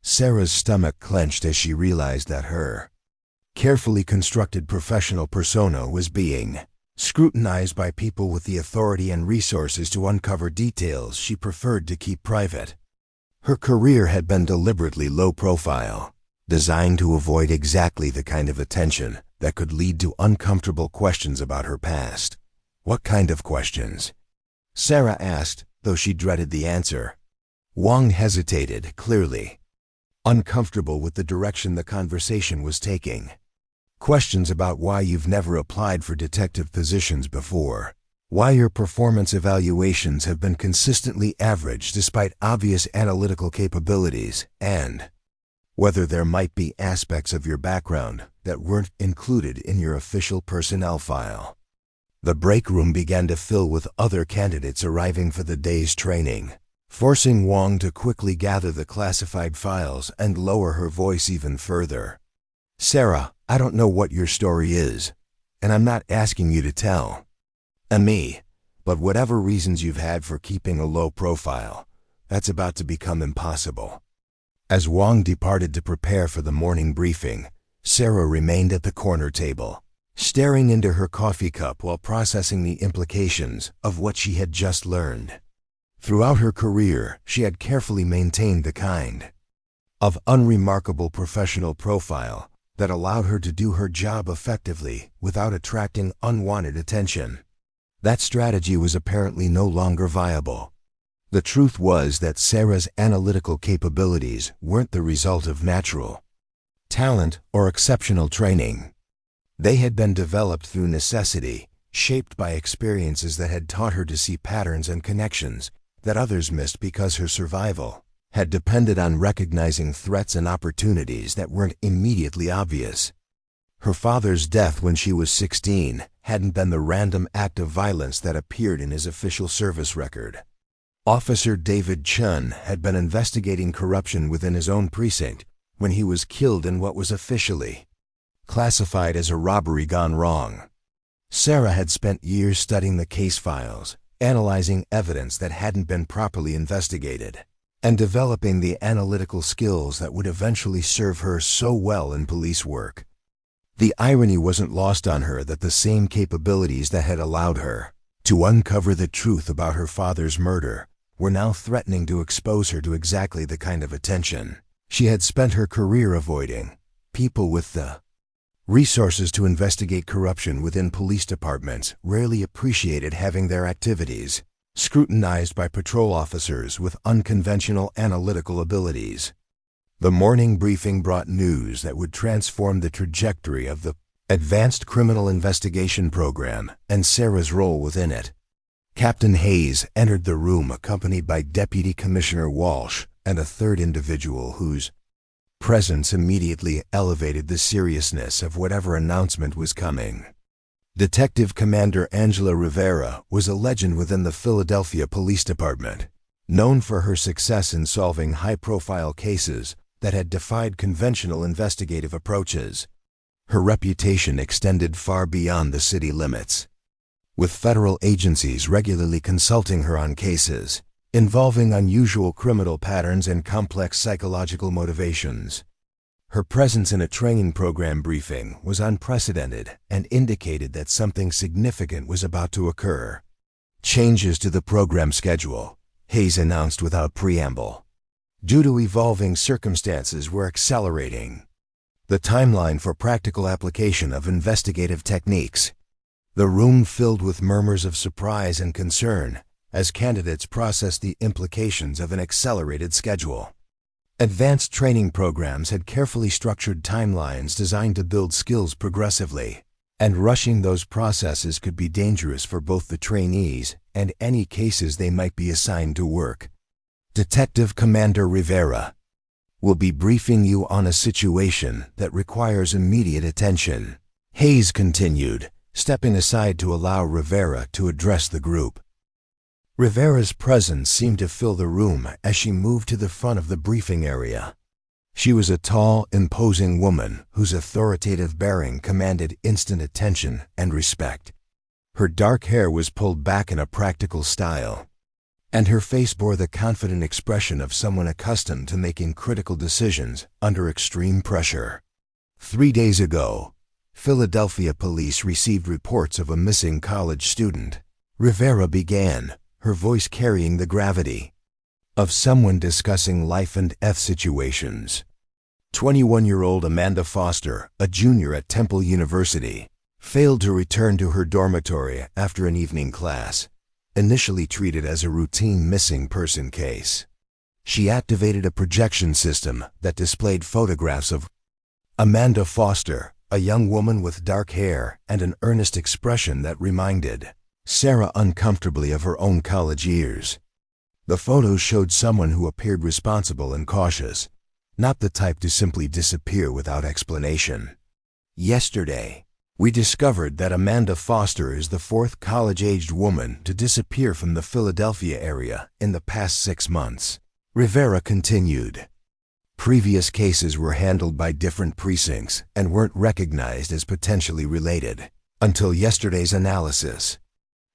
Sarah's stomach clenched as she realized that her carefully constructed professional persona was being scrutinized by people with the authority and resources to uncover details she preferred to keep private. Her career had been deliberately low profile, designed to avoid exactly the kind of attention that could lead to uncomfortable questions about her past. What kind of questions? Sarah asked, though she dreaded the answer. Wong hesitated, clearly uncomfortable with the direction the conversation was taking. Questions about why you've never applied for detective positions before, why your performance evaluations have been consistently average despite obvious analytical capabilities, and whether there might be aspects of your background that weren't included in your official personnel file. The break room began to fill with other candidates arriving for the day's training, forcing Wong to quickly gather the classified files and lower her voice even further. Sarah, I don't know what your story is, and I'm not asking you to tell me, but whatever reasons you've had for keeping a low profile, that's about to become impossible. As Wong departed to prepare for the morning briefing, Sarah remained at the corner table, staring into her coffee cup while processing the implications of what she had just learned. Throughout her career, she had carefully maintained the kind of unremarkable professional profile that allowed her to do her job effectively without attracting unwanted attention. That strategy was apparently no longer viable. The truth was that Sarah's analytical capabilities weren't the result of natural talent or exceptional training. They had been developed through necessity, shaped by experiences that had taught her to see patterns and connections that others missed because her survival had depended on recognizing threats and opportunities that weren't immediately obvious. Her father's death when she was 16 hadn't been the random act of violence that appeared in his official service record. Officer David Chun had been investigating corruption within his own precinct when he was killed in what was officially classified as a robbery gone wrong. Sarah had spent years studying the case files, analyzing evidence that hadn't been properly investigated, and developing the analytical skills that would eventually serve her so well in police work. The irony wasn't lost on her that the same capabilities that had allowed her to uncover the truth about her father's murder were now threatening to expose her to exactly the kind of attention she had spent her career avoiding. People with the resources to investigate corruption within police departments rarely appreciated having their activities scrutinized by patrol officers with unconventional analytical abilities. The morning briefing brought news that would transform the trajectory of the Advanced Criminal Investigation Program and Sarah's role within it. Captain Hayes entered the room accompanied by Deputy Commissioner Walsh and a third individual whose presence immediately elevated the seriousness of whatever announcement was coming. Detective Commander Angela Rivera was a legend within the Philadelphia Police Department, known for her success in solving high-profile cases that had defied conventional investigative approaches. Her reputation extended far beyond the city limits, with federal agencies regularly consulting her on cases involving unusual criminal patterns and complex psychological motivations. Her presence in a training program briefing was unprecedented and indicated that something significant was about to occur. Changes to the program schedule, Hayes announced without preamble, due to evolving circumstances, were accelerating the timeline for practical application of investigative techniques. The room filled with murmurs of surprise and concern as candidates processed the implications of an accelerated schedule. Advanced training programs had carefully structured timelines designed to build skills progressively, and rushing those processes could be dangerous for both the trainees and any cases they might be assigned to work. Detective Commander Rivera will be briefing you on a situation that requires immediate attention, Hayes continued, stepping aside to allow Rivera to address the group. Rivera's presence seemed to fill the room as she moved to the front of the briefing area. She was a tall, imposing woman whose authoritative bearing commanded instant attention and respect. Her dark hair was pulled back in a practical style, and her face bore the confident expression of someone accustomed to making critical decisions under extreme pressure. 3 days ago, Philadelphia police received reports of a missing college student. Rivera began, her voice carrying the gravity of someone discussing life and death situations. 21-year-old Amanda Foster, a junior at Temple University, failed to return to her dormitory after an evening class, initially treated as a routine missing person case. She activated a projection system that displayed photographs of Amanda Foster, a young woman with dark hair and an earnest expression that reminded Sarah uncomfortably of her own college years. The photos showed someone who appeared responsible and cautious, not the type to simply disappear without explanation. Yesterday, we discovered that Amanda Foster is the fourth college-aged woman to disappear from the Philadelphia area in the past 6 months. Rivera continued. Previous cases were handled by different precincts and weren't recognized as potentially related until yesterday's analysis.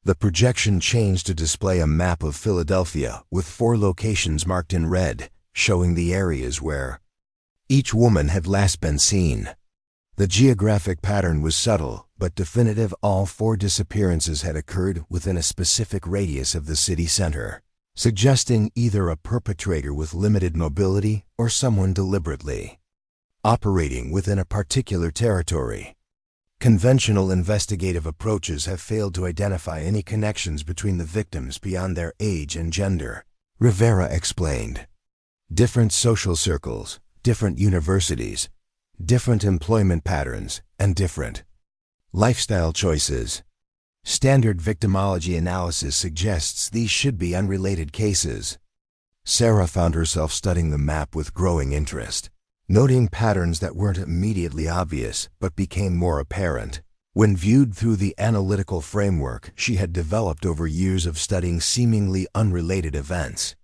The projection changed to display a map of Philadelphia with 4 locations marked in red, showing the areas where each woman had last been seen. The geographic pattern was subtle but definitive. All 4 disappearances had occurred within a specific radius of the city center, suggesting either a perpetrator with limited mobility or someone deliberately operating within a particular territory. Conventional investigative approaches have failed to identify any connections between the victims beyond their age and gender, Rivera explained. Different social circles, different universities, different employment patterns, and different lifestyle choices. Standard victimology analysis suggests these should be unrelated cases. Sarah found herself studying the map with growing interest, noting patterns that weren't immediately obvious but became more apparent when viewed through the analytical framework she had developed over years of studying seemingly unrelated events.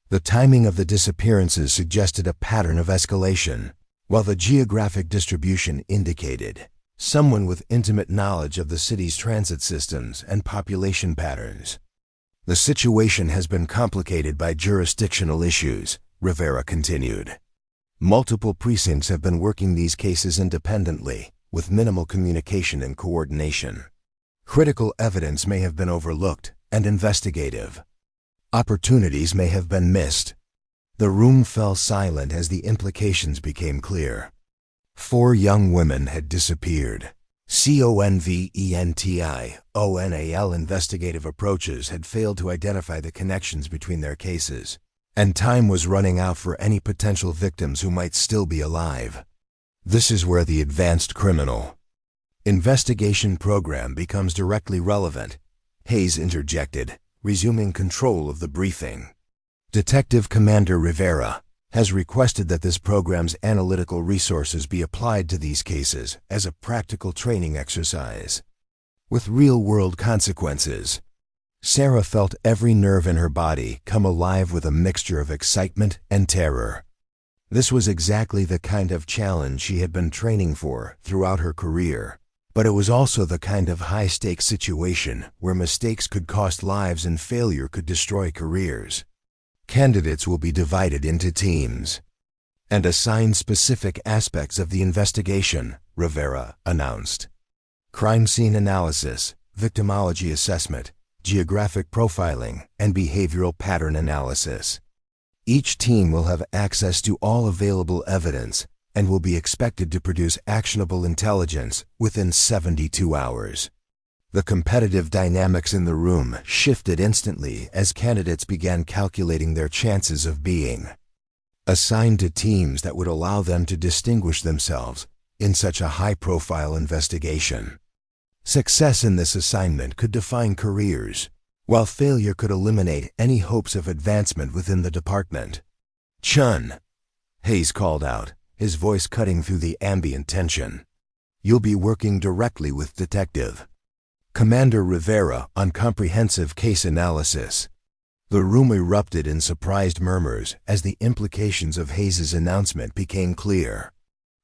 The timing of the disappearances suggested a pattern of escalation, while the geographic distribution indicated someone with intimate knowledge of the city's transit systems and population patterns. The situation has been complicated by jurisdictional issues, Rivera continued. Multiple precincts have been working these cases independently, with minimal communication and coordination. Critical evidence may have been overlooked, and investigative opportunities may have been missed. The room fell silent as the implications became clear. 4 young women had disappeared. Conventional investigative approaches had failed to identify the connections between their cases, and time was running out for any potential victims who might still be alive. This is where the advanced criminal investigation program becomes directly relevant, Hayes interjected, resuming control of the briefing. Detective Commander Rivera has requested that this program's analytical resources be applied to these cases as a practical training exercise with real-world consequences. Sarah felt every nerve in her body come alive with a mixture of excitement and terror. This was exactly the kind of challenge she had been training for throughout her career, but it was also the kind of high-stakes situation where mistakes could cost lives and failure could destroy careers. Candidates will be divided into teams and assigned specific aspects of the investigation, Rivera announced. Crime scene analysis, victimology assessment, geographic profiling, and behavioral pattern analysis. Each team will have access to all available evidence and will be expected to produce actionable intelligence within 72 hours. The competitive dynamics in the room shifted instantly as candidates began calculating their chances of being assigned to teams that would allow them to distinguish themselves in such a high-profile investigation. Success in this assignment could define careers, while failure could eliminate any hopes of advancement within the department. "Chun," Hayes called out, his voice cutting through the ambient tension. "You'll be working directly with Detective Commander Rivera on comprehensive case analysis. The room erupted in surprised murmurs as the implications of Hayes' announcement became clear.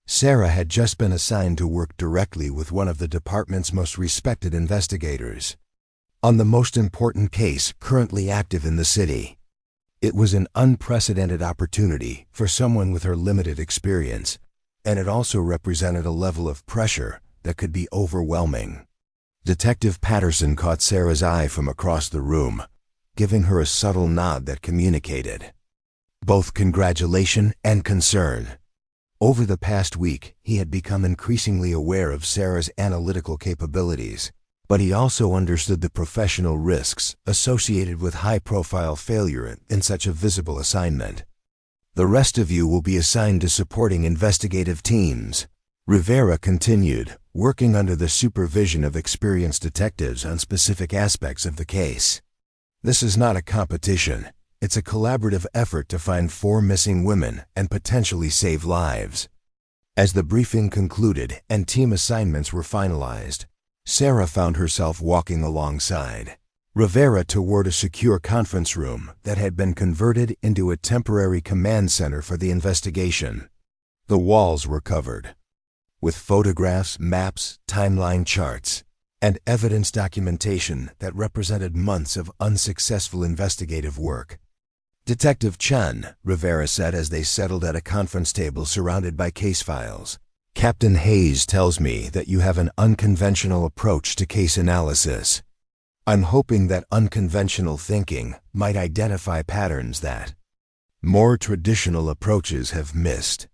Sarah had just been assigned to work directly with one of the department's most respected investigators on the most important case currently active in the city. It was an unprecedented opportunity for someone with her limited experience, and it also represented a level of pressure that could be overwhelming. Detective Patterson caught Sarah's eye from across the room, giving her a subtle nod that communicated both congratulation and concern. Over the past week, he had become increasingly aware of Sarah's analytical capabilities, but he also understood the professional risks associated with high-profile failure in such a visible assignment. The rest of you will be assigned to supporting investigative teams, Rivera continued, working under the supervision of experienced detectives on specific aspects of the case. This is not a competition. It's a collaborative effort to find 4 missing women and potentially save lives. As the briefing concluded and team assignments were finalized, Sarah found herself walking alongside Rivera toward a secure conference room that had been converted into a temporary command center for the investigation. The walls were covered with photographs, maps, timeline charts, and evidence documentation that represented months of unsuccessful investigative work. Detective Chen, Rivera said as they settled at a conference table surrounded by case files, Captain Hayes tells me that you have an unconventional approach to case analysis. I'm hoping that unconventional thinking might identify patterns that more traditional approaches have missed.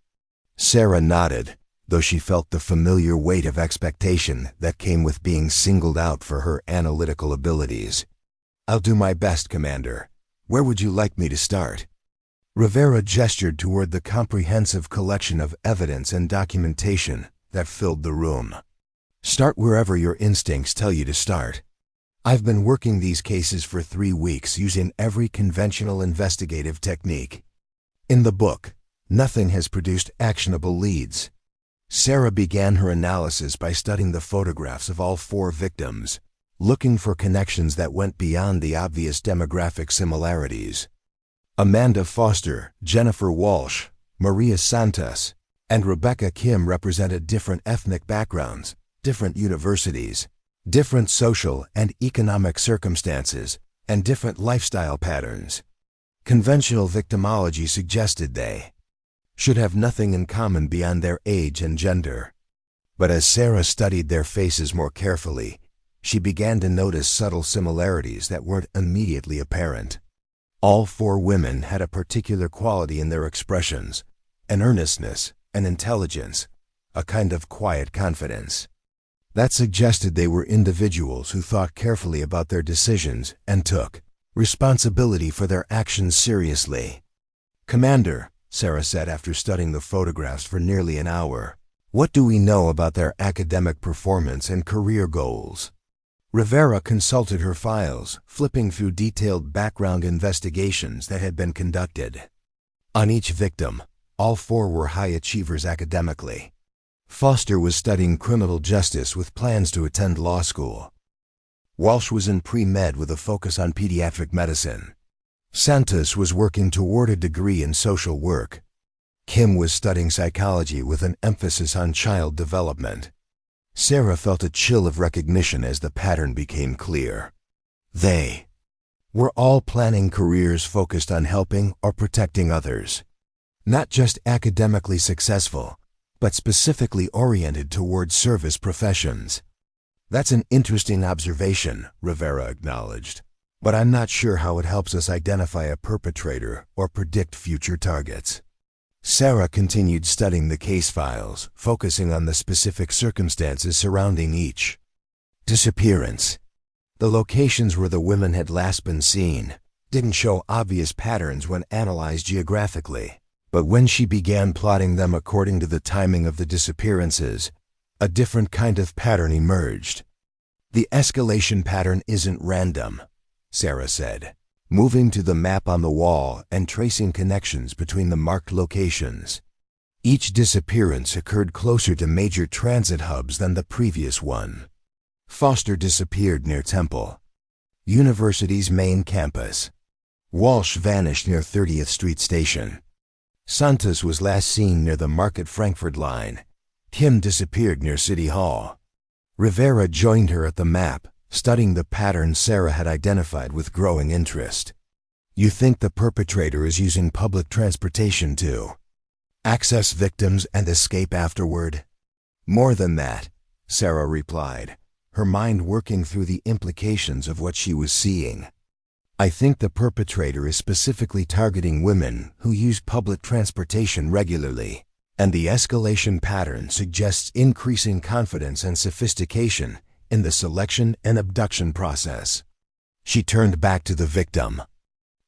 Sarah nodded, though she felt the familiar weight of expectation that came with being singled out for her analytical abilities. I'll do my best, Commander. Where would you like me to start? Rivera gestured toward the comprehensive collection of evidence and documentation that filled the room. Start wherever your instincts tell you to start. I've been working these cases for 3 weeks using every conventional investigative technique. In the book, nothing has produced actionable leads. Sarah began her analysis by studying the photographs of all 4 victims, looking for connections that went beyond the obvious demographic similarities. Amanda Foster, Jennifer Walsh, Maria Santos, and Rebecca Kim represented different ethnic backgrounds, different universities, different social and economic circumstances, and different lifestyle patterns. Conventional victimology suggested they should have nothing in common beyond their age and gender. But as Sarah studied their faces more carefully, she began to notice subtle similarities that weren't immediately apparent. All 4 women had a particular quality in their expressions, an earnestness, an intelligence, a kind of quiet confidence. That suggested they were individuals who thought carefully about their decisions and took responsibility for their actions seriously. Commander, Sarah said after studying the photographs for nearly an hour, what do we know about their academic performance and career goals? Rivera consulted her files, flipping through detailed background investigations that had been conducted. On each victim, all 4 were high achievers academically. Foster was studying criminal justice with plans to attend law school. Walsh was in pre-med with a focus on pediatric medicine. Santos was working toward a degree in social work. Kim was studying psychology with an emphasis on child development. Sarah felt a chill of recognition as the pattern became clear. They were all planning careers focused on helping or protecting others. Not just academically successful, but specifically oriented toward service professions. That's an interesting observation, Rivera acknowledged, but I'm not sure how it helps us identify a perpetrator or predict future targets. Sarah continued studying the case files, focusing on the specific circumstances surrounding each disappearance. The locations where the women had last been seen didn't show obvious patterns when analyzed geographically, but when she began plotting them according to the timing of the disappearances, a different kind of pattern emerged. The escalation pattern isn't random, Sarah said, moving to the map on the wall and tracing connections between the marked locations. Each disappearance occurred closer to major transit hubs than the previous one. Foster disappeared near Temple, University's main campus. Walsh vanished near 30th Street Station. Santos was last seen near the Market-Frankfurt line. Kim disappeared near City Hall. Rivera joined her at the map, studying the pattern Sarah had identified with growing interest. You think the perpetrator is using public transportation to access victims and escape afterward? More than that, Sarah replied, her mind working through the implications of what she was seeing. I think the perpetrator is specifically targeting women who use public transportation regularly, and the escalation pattern suggests increasing confidence and sophistication in the selection and abduction process. She turned back to the victim.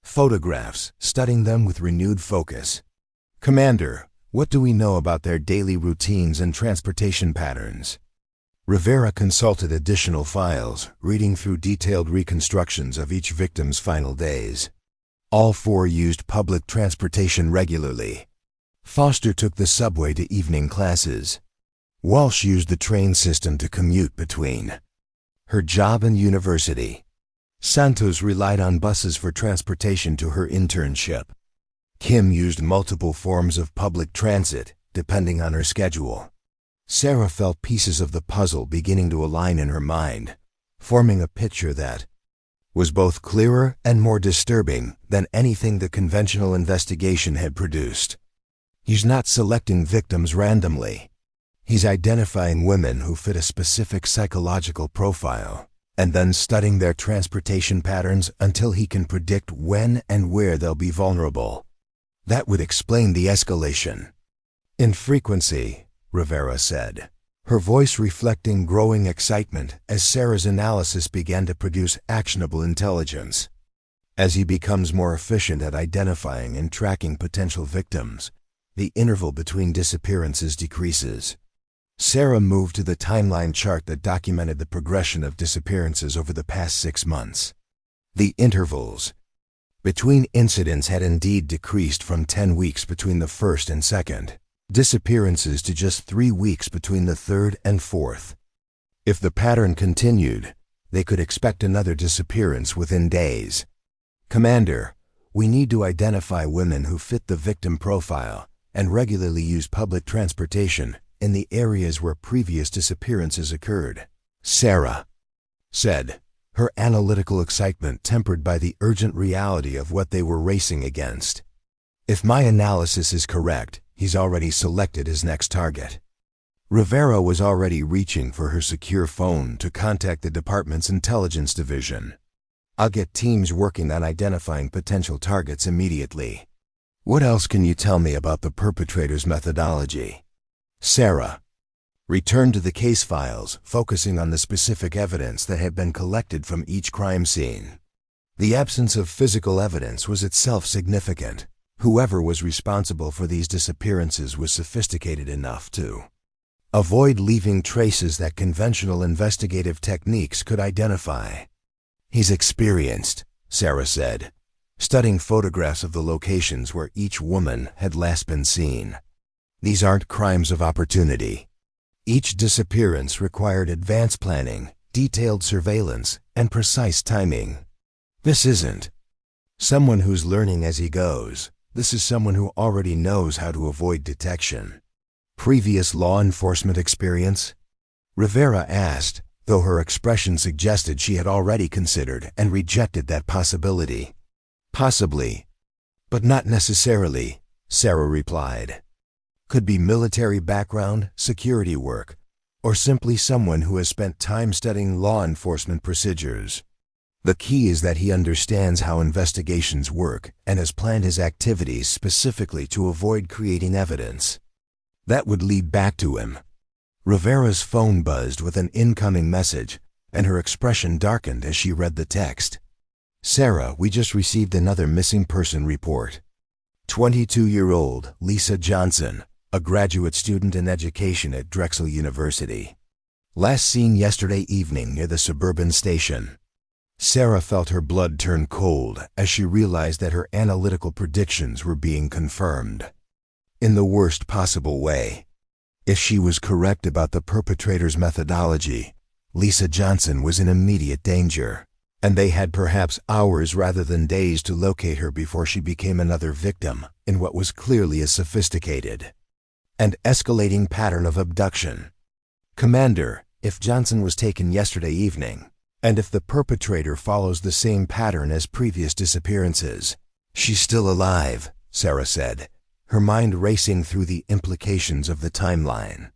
Photographs, studying them with renewed focus. Commander, what do we know about their daily routines and transportation patterns? Rivera consulted additional files, reading through detailed reconstructions of each victim's final days. All four used public transportation regularly. Foster took the subway to evening classes. Walsh used the train system to commute between her job and university. Santos relied on buses for transportation to her internship. Kim used multiple forms of public transit, depending on her schedule. Sarah felt pieces of the puzzle beginning to align in her mind, forming a picture that was both clearer and more disturbing than anything the conventional investigation had produced. He's not selecting victims randomly. He's identifying women who fit a specific psychological profile, and then studying their transportation patterns until he can predict when and where they'll be vulnerable. That would explain the escalation in frequency, Rivera said, her voice reflecting growing excitement as Sarah's analysis began to produce actionable intelligence. As he becomes more efficient at identifying and tracking potential victims, the interval between disappearances decreases. Sarah moved to the timeline chart that documented the progression of disappearances over the past 6 months. The intervals between incidents had indeed decreased from 10 weeks between the first and second disappearances to just 3 weeks between the third and fourth. If the pattern continued, they could expect another disappearance within days. Commander, we need to identify women who fit the victim profile and regularly use public transportation in the areas where previous disappearances occurred, Sarah said, her analytical excitement tempered by the urgent reality of what they were racing against. If my analysis is correct, he's already selected his next target. Rivera was already reaching for her secure phone to contact the department's intelligence division. I'll get teams working on identifying potential targets immediately. What else can you tell me about the perpetrator's methodology? Sarah returned to the case files, focusing on the specific evidence that had been collected from each crime scene. The absence of physical evidence was itself significant. Whoever was responsible for these disappearances was sophisticated enough to avoid leaving traces that conventional investigative techniques could identify. He's experienced, Sarah said, studying photographs of the locations where each woman had last been seen. These aren't crimes of opportunity. Each disappearance required advanced planning, detailed surveillance, and precise timing. This isn't someone who's learning as he goes. This is someone who already knows how to avoid detection. Previous law enforcement experience? Rivera asked, though her expression suggested she had already considered and rejected that possibility. Possibly, but not necessarily, Sarah replied. Could be military background, security work, or simply someone who has spent time studying law enforcement procedures. The key is that he understands how investigations work and has planned his activities specifically to avoid creating evidence that would lead back to him. Rivera's phone buzzed with an incoming message, and her expression darkened as she read the text. Sarah, we just received another missing person report. 22-year-old Lisa Johnson, a graduate student in education at Drexel University. Last seen yesterday evening near the suburban station. Sarah felt her blood turn cold as she realized that her analytical predictions were being confirmed. In the worst possible way. If she was correct about the perpetrator's methodology, Lisa Johnson was in immediate danger, and they had perhaps hours rather than days to locate her before she became another victim in what was clearly a sophisticated and escalating pattern of abduction. Commander, if Johnson was taken yesterday evening, and if the perpetrator follows the same pattern as previous disappearances, she's still alive, Sarah said, her mind racing through the implications of the timeline.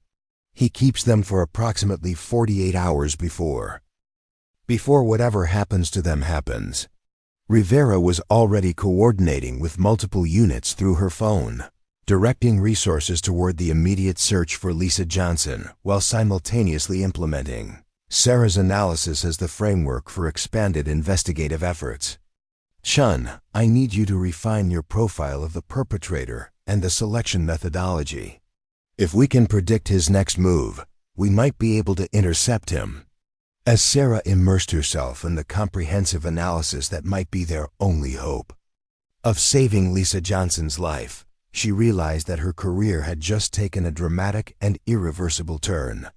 He keeps them for approximately 48 hours before whatever happens to them happens. Rivera was already coordinating with multiple units through her phone, directing resources toward the immediate search for Lisa Johnson while simultaneously implementing Sarah's analysis as the framework for expanded investigative efforts. Chen, I need you to refine your profile of the perpetrator and the selection methodology. If we can predict his next move, we might be able to intercept him. As Sarah immersed herself in the comprehensive analysis that might be their only hope of saving Lisa Johnson's life, she realized that her career had just taken a dramatic and irreversible turn.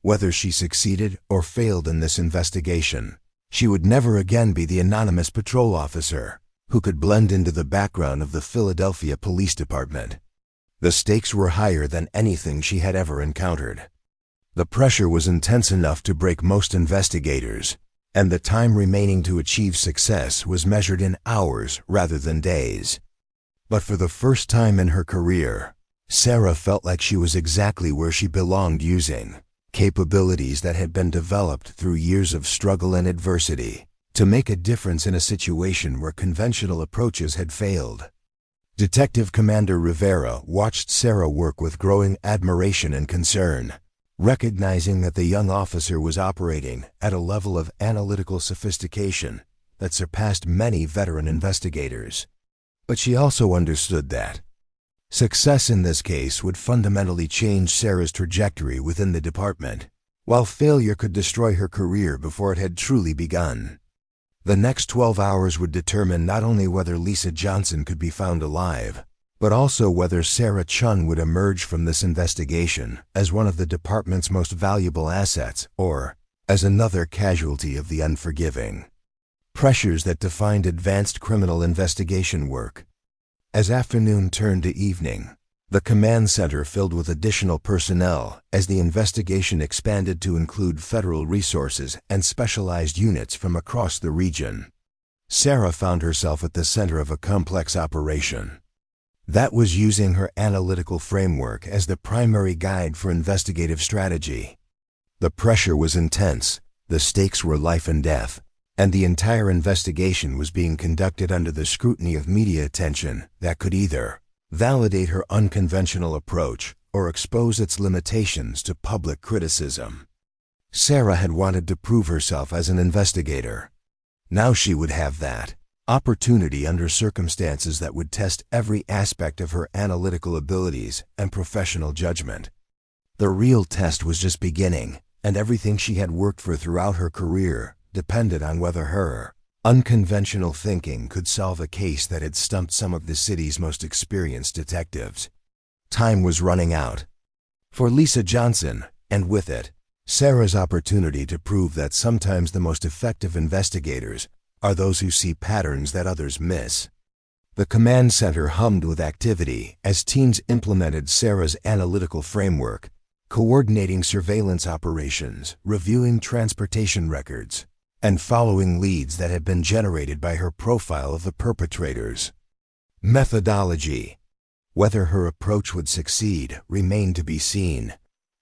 Whether she succeeded or failed in this investigation, she would never again be the anonymous patrol officer who could blend into the background of the Philadelphia Police Department. The stakes were higher than anything she had ever encountered. The pressure was intense enough to break most investigators, and the time remaining to achieve success was measured in hours rather than days. But for the first time in her career, Sarah felt like she was exactly where she belonged, using capabilities that had been developed through years of struggle and adversity to make a difference in a situation where conventional approaches had failed. Detective Commander Rivera watched Sarah work with growing admiration and concern, recognizing that the young officer was operating at a level of analytical sophistication that surpassed many veteran investigators. But she also understood that success in this case would fundamentally change Sarah's trajectory within the department, while failure could destroy her career before it had truly begun. The next 12 hours would determine not only whether Lisa Johnson could be found alive, but also whether Sarah Chen would emerge from this investigation as one of the department's most valuable assets or as another casualty of the unforgiving pressures that defined advanced criminal investigation work. As afternoon turned to evening, the command center filled with additional personnel as the investigation expanded to include federal resources and specialized units from across the region. Sarah found herself at the center of a complex operation that was using her analytical framework as the primary guide for investigative strategy. The pressure was intense, the stakes were life and death, and the entire investigation was being conducted under the scrutiny of media attention that could either validate her unconventional approach or expose its limitations to public criticism. Sarah had wanted to prove herself as an investigator. Now she would have that opportunity under circumstances that would test every aspect of her analytical abilities and professional judgment. The real test was just beginning, and everything she had worked for throughout her career depended on whether her unconventional thinking could solve a case that had stumped some of the city's most experienced detectives. Time was running out for Lisa Johnson, and with it, Sarah's opportunity to prove that sometimes the most effective investigators are those who see patterns that others miss. The command center hummed with activity as teams implemented Sarah's analytical framework, coordinating surveillance operations, reviewing transportation records, and following leads that had been generated by her profile of the perpetrators. Methodology. Whether her approach would succeed remained to be seen,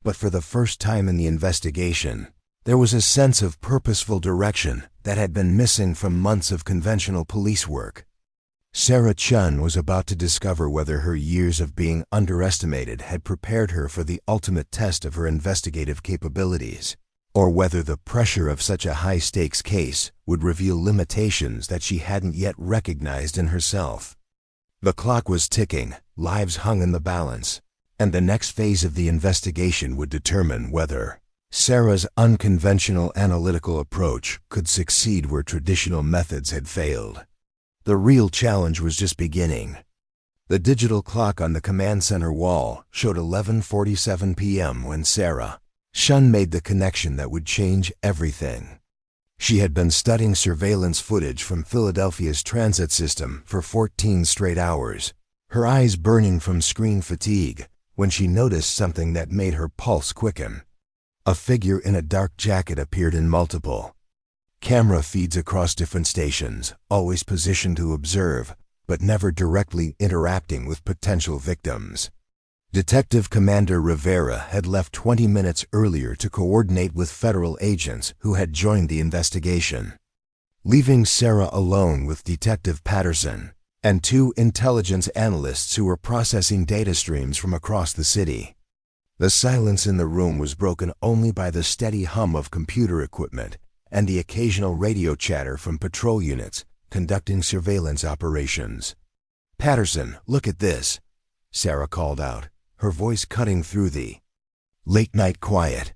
but for the first time in the investigation, there was a sense of purposeful direction that had been missing from months of conventional police work. Sarah Chen was about to discover whether her years of being underestimated had prepared her for the ultimate test of her investigative capabilities, or whether the pressure of such a high-stakes case would reveal limitations that she hadn't yet recognized in herself. The clock was ticking, lives hung in the balance, and the next phase of the investigation would determine whether Sarah's unconventional analytical approach could succeed where traditional methods had failed. The real challenge was just beginning. The digital clock on the command center wall showed 11:47 p.m. when Sarah Chen made the connection that would change everything. She had been studying surveillance footage from Philadelphia's transit system for 14 straight hours, her eyes burning from screen fatigue, when she noticed something that made her pulse quicken. A figure in a dark jacket appeared in multiple camera feeds across different stations, always positioned to observe, but never directly interacting with potential victims. Detective Commander Rivera had left 20 minutes earlier to coordinate with federal agents who had joined the investigation, leaving Sarah alone with Detective Patterson and two intelligence analysts who were processing data streams from across the city. The silence in the room was broken only by the steady hum of computer equipment and the occasional radio chatter from patrol units conducting surveillance operations. "Patterson, look at this," Sarah called out, her voice cutting through the late-night quiet.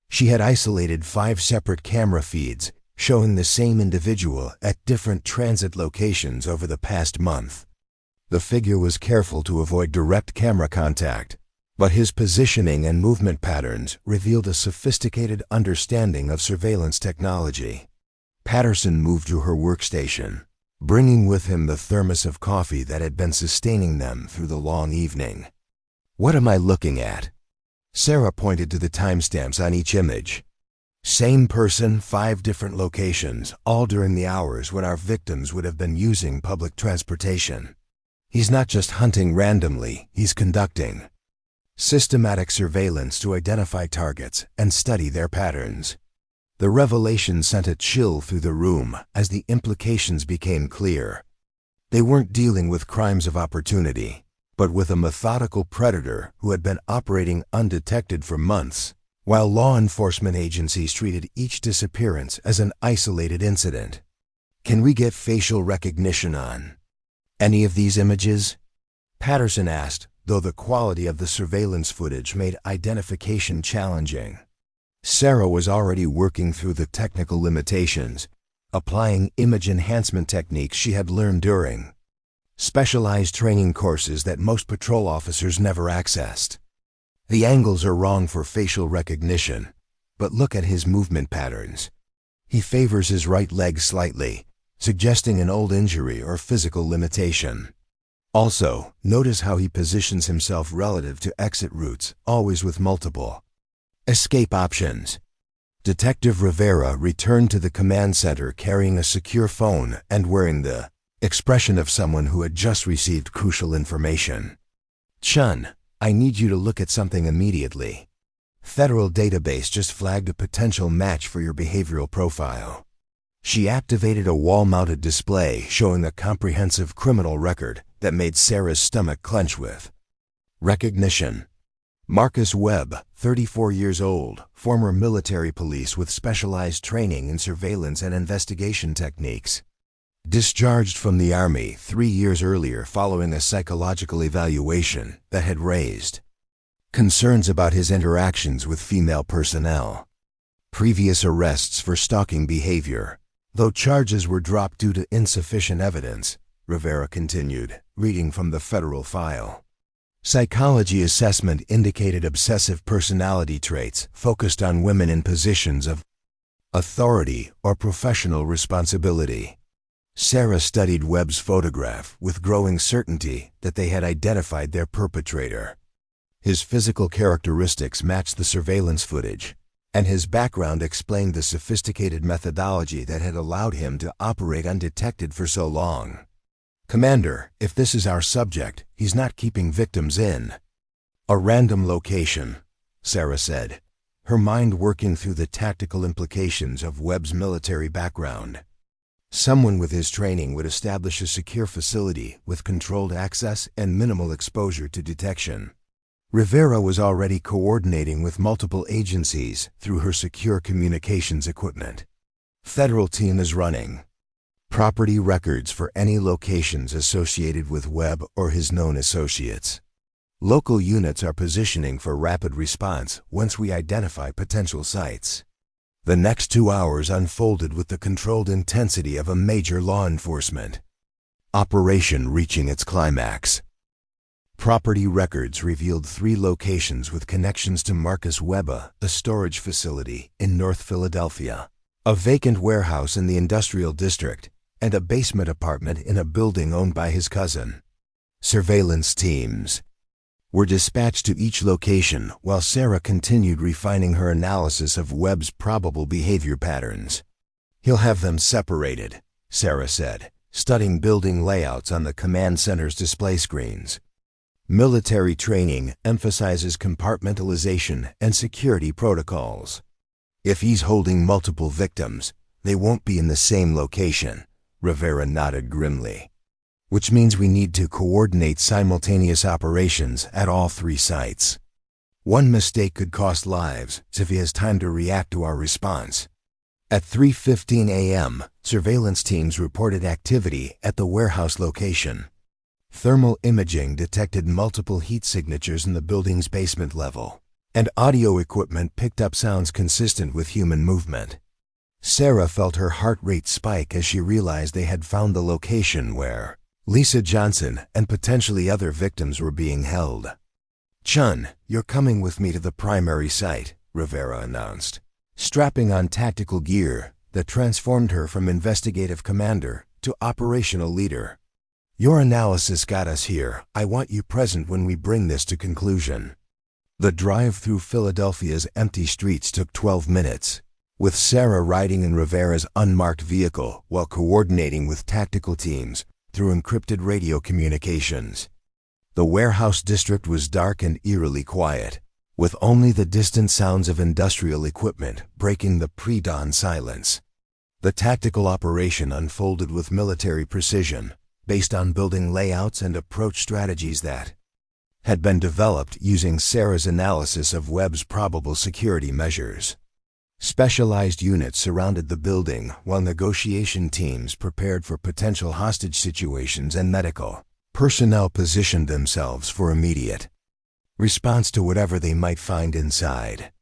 She had isolated 5 separate camera feeds showing the same individual at different transit locations over the past month. The figure was careful to avoid direct camera contact, but his positioning and movement patterns revealed a sophisticated understanding of surveillance technology. Patterson moved to her workstation, bringing with him the thermos of coffee that had been sustaining them through the long evening. "What am I looking at?" Sarah pointed to the timestamps on each image. "Same person, 5 different locations, all during the hours when our victims would have been using public transportation. He's not just hunting randomly, he's conducting systematic surveillance to identify targets and study their patterns." The revelation sent a chill through the room as the implications became clear. They weren't dealing with crimes of opportunity, but with a methodical predator who had been operating undetected for months, while law enforcement agencies treated each disappearance as an isolated incident. "Can we get facial recognition on any of these images?" Patterson asked, though the quality of the surveillance footage made identification challenging. Sarah was already working through the technical limitations, applying image enhancement techniques she had learned during specialized training courses that most patrol officers never accessed. "The angles are wrong for facial recognition, but look at his movement patterns. He favors his right leg slightly, suggesting an old injury or physical limitation. Also, notice how he positions himself relative to exit routes, always with multiple escape options." Detective Rivera returned to the command center carrying a secure phone and wearing the expression of someone who had just received crucial information. "Chun, I need you to look at something immediately. Federal database just flagged a potential match for your behavioral profile." She activated a wall-mounted display showing a comprehensive criminal record that made Sarah's stomach clench with recognition. Marcus Webb, 34 years old, former military police with specialized training in surveillance and investigation techniques. Discharged from the Army 3 years earlier following a psychological evaluation that had raised concerns about his interactions with female personnel. Previous arrests for stalking behavior, though charges were dropped due to insufficient evidence, Rivera continued, reading from the federal file. Psychology assessment indicated obsessive personality traits focused on women in positions of authority or professional responsibility. Sarah studied Webb's photograph with growing certainty that they had identified their perpetrator. His physical characteristics matched the surveillance footage, and his background explained the sophisticated methodology that had allowed him to operate undetected for so long. "Commander, if this is our subject, he's not keeping victims in a random location," Sarah said, her mind working through the tactical implications of Webb's military background. Someone with his training would establish a secure facility with controlled access and minimal exposure to detection. Rivera was already coordinating with multiple agencies through her secure communications equipment. "Federal team is running property records for any locations associated with Webb or his known associates. Local units are positioning for rapid response once we identify potential sites." The next 2 hours unfolded with the controlled intensity of a major law enforcement operation reaching its climax. Property records revealed 3 locations with connections to Marcus Webb, a storage facility in North Philadelphia, a vacant warehouse in the industrial district, and a basement apartment in a building owned by his cousin. Surveillance teams were dispatched to each location while Sarah continued refining her analysis of Webb's probable behavior patterns. "He'll have them separated," Sarah said, studying building layouts on the command center's display screens. "Military training emphasizes compartmentalization and security protocols. If he's holding multiple victims, they won't be in the same location," Rivera nodded grimly. "Which means we need to coordinate simultaneous operations at all 3 sites. One mistake could cost lives if he has time to react to our response." At 3:15 a.m., surveillance teams reported activity at the warehouse location. Thermal imaging detected multiple heat signatures in the building's basement level, and audio equipment picked up sounds consistent with human movement. Sarah felt her heart rate spike as she realized they had found the location where Lisa Johnson and potentially other victims were being held. "Chun, you're coming with me to the primary site," Rivera announced, strapping on tactical gear that transformed her from investigative commander to operational leader. "Your analysis got us here. I want you present when we bring this to conclusion." The drive through Philadelphia's empty streets took 12 minutes, with Sarah riding in Rivera's unmarked vehicle while coordinating with tactical teams through encrypted radio communications. The warehouse district was dark and eerily quiet, with only the distant sounds of industrial equipment breaking the pre-dawn silence. The tactical operation unfolded with military precision, based on building layouts and approach strategies that had been developed using Sarah's analysis of Webb's probable security measures. Specialized units surrounded the building while negotiation teams prepared for potential hostage situations, and medical personnel positioned themselves for immediate response to whatever they might find inside.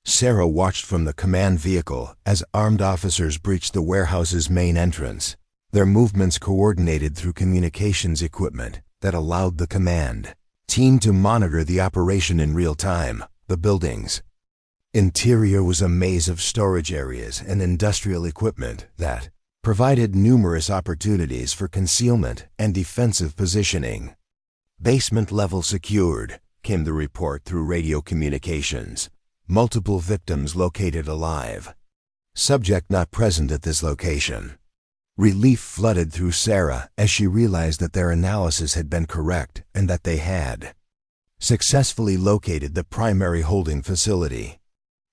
Sarah watched from the command vehicle as armed officers breached the warehouse's main entrance, their movements coordinated through communications equipment that allowed the command team to monitor the operation in real time. The building's interior was a maze of storage areas and industrial equipment that provided numerous opportunities for concealment and defensive positioning. "Basement level secured," came the report through radio communications. "Multiple victims located alive. Subject not present at this location." Relief flooded through Sarah as she realized that their analysis had been correct and that they had successfully located the primary holding facility.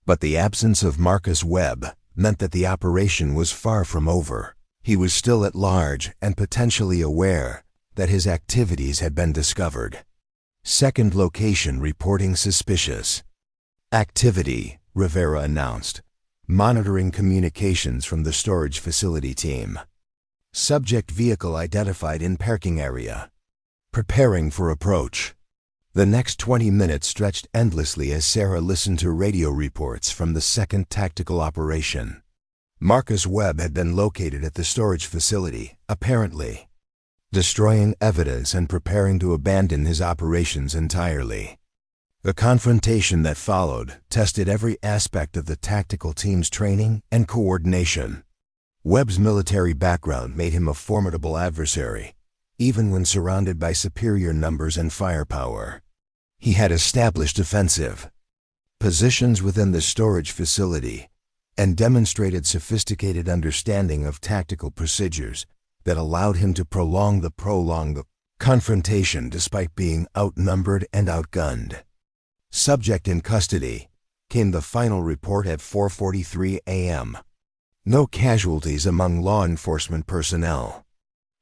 But the absence of Marcus Webb meant that the operation was far from over. He was still at large and potentially aware that his activities had been discovered. "Second location reporting suspicious activity," Rivera announced, monitoring communications from the storage facility team. "Subject vehicle identified in parking area. Preparing for approach." The next 20 minutes stretched endlessly as Sarah listened to radio reports from the second tactical operation. Marcus Webb had been located at the storage facility, apparently destroying evidence and preparing to abandon his operations entirely. The confrontation that followed tested every aspect of the tactical team's training and coordination. Webb's military background made him a formidable adversary, even when surrounded by superior numbers and firepower. He had established offensive positions within the storage facility and demonstrated sophisticated understanding of tactical procedures that allowed him to prolong the confrontation despite being outnumbered and outgunned. "Subject in custody," came the final report at 4:43 a.m. "No casualties among law enforcement personnel.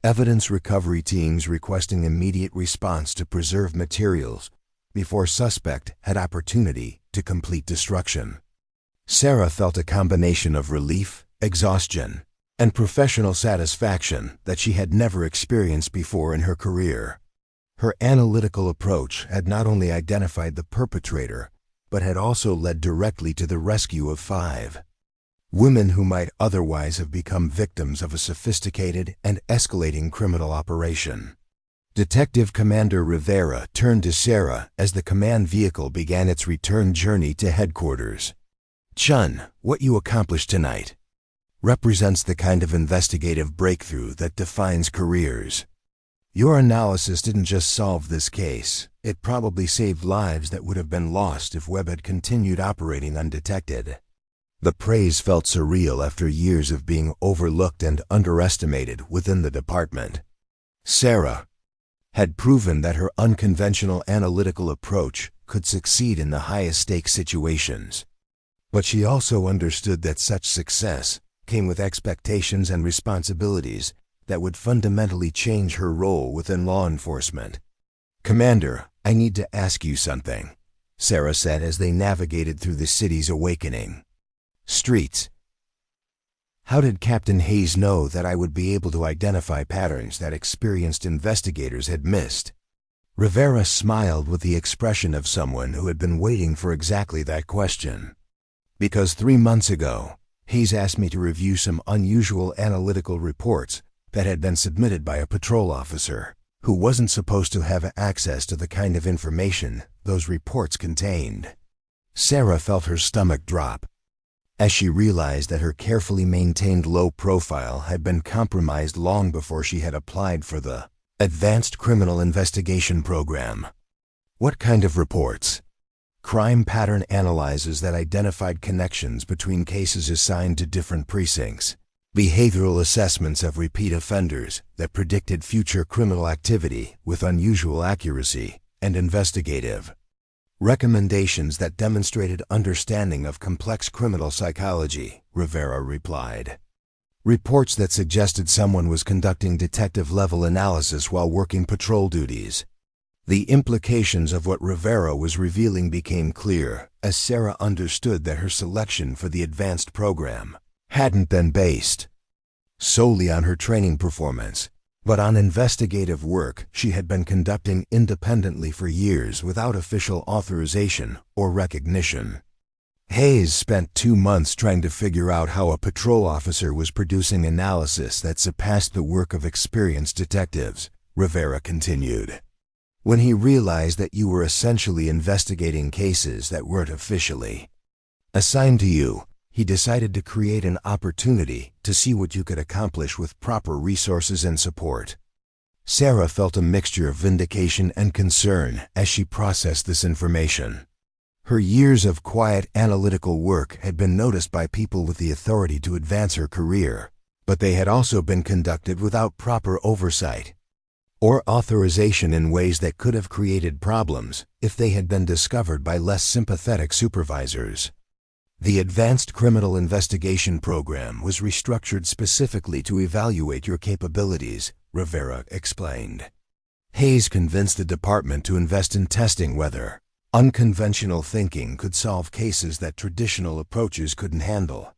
Evidence recovery teams requesting immediate response to preserve materials before suspect had opportunity to complete destruction." Sarah felt a combination of relief, exhaustion, and professional satisfaction that she had never experienced before in her career. Her analytical approach had not only identified the perpetrator, but had also led directly to the rescue of 5 women who might otherwise have become victims of a sophisticated and escalating criminal operation. Detective Commander Rivera turned to Sarah as the command vehicle began its return journey to headquarters. "Chun, what you accomplished tonight. represents the kind of investigative breakthrough that defines careers. Your analysis didn't just solve this case, it probably saved lives that would have been lost if Webb had continued operating undetected. The praise felt surreal after years of being overlooked and underestimated within the department. Sarah had proven that her unconventional analytical approach could succeed in the highest-stakes situations. But she also understood that such success came with expectations and responsibilities that would fundamentally change her role within law enforcement. "Commander, I need to ask you something," Sarah said as they navigated through the city's awakening streets. "How did Captain Hayes know that I would be able to identify patterns that experienced investigators had missed?" Rivera smiled with the expression of someone who had been waiting for exactly that question. "Because 3 months ago, Hayes asked me to review some unusual analytical reports that had been submitted by a patrol officer who wasn't supposed to have access to the kind of information those reports contained." Sarah felt her stomach drop as she realized that her carefully maintained low profile had been compromised long before she had applied for the Advanced Criminal Investigation Program. "What kind of reports?" "Crime pattern analyses that identified connections between cases assigned to different precincts, behavioral assessments of repeat offenders that predicted future criminal activity with unusual accuracy, and investigative recommendations that demonstrated understanding of complex criminal psychology," Rivera replied. "Reports that suggested someone was conducting detective-level analysis while working patrol duties." The implications of what Rivera was revealing became clear as Sarah understood that her selection for the advanced program hadn't been based solely on her training performance, but on investigative work she had been conducting independently for years without official authorization or recognition. Hayes spent 2 months trying to figure out how a patrol officer was producing analysis that surpassed the work of experienced detectives, Rivera continued. "When he realized that you were essentially investigating cases that weren't officially assigned to you, he decided to create an opportunity to see what you could accomplish with proper resources and support." Sarah felt a mixture of vindication and concern as she processed this information. Her years of quiet analytical work had been noticed by people with the authority to advance her career, but they had also been conducted without proper oversight or authorization in ways that could have created problems if they had been discovered by less sympathetic supervisors. The Advanced Criminal Investigation Program was restructured specifically to evaluate your capabilities, Rivera explained. Hayes convinced the department to invest in testing whether unconventional thinking could solve cases that traditional approaches couldn't handle.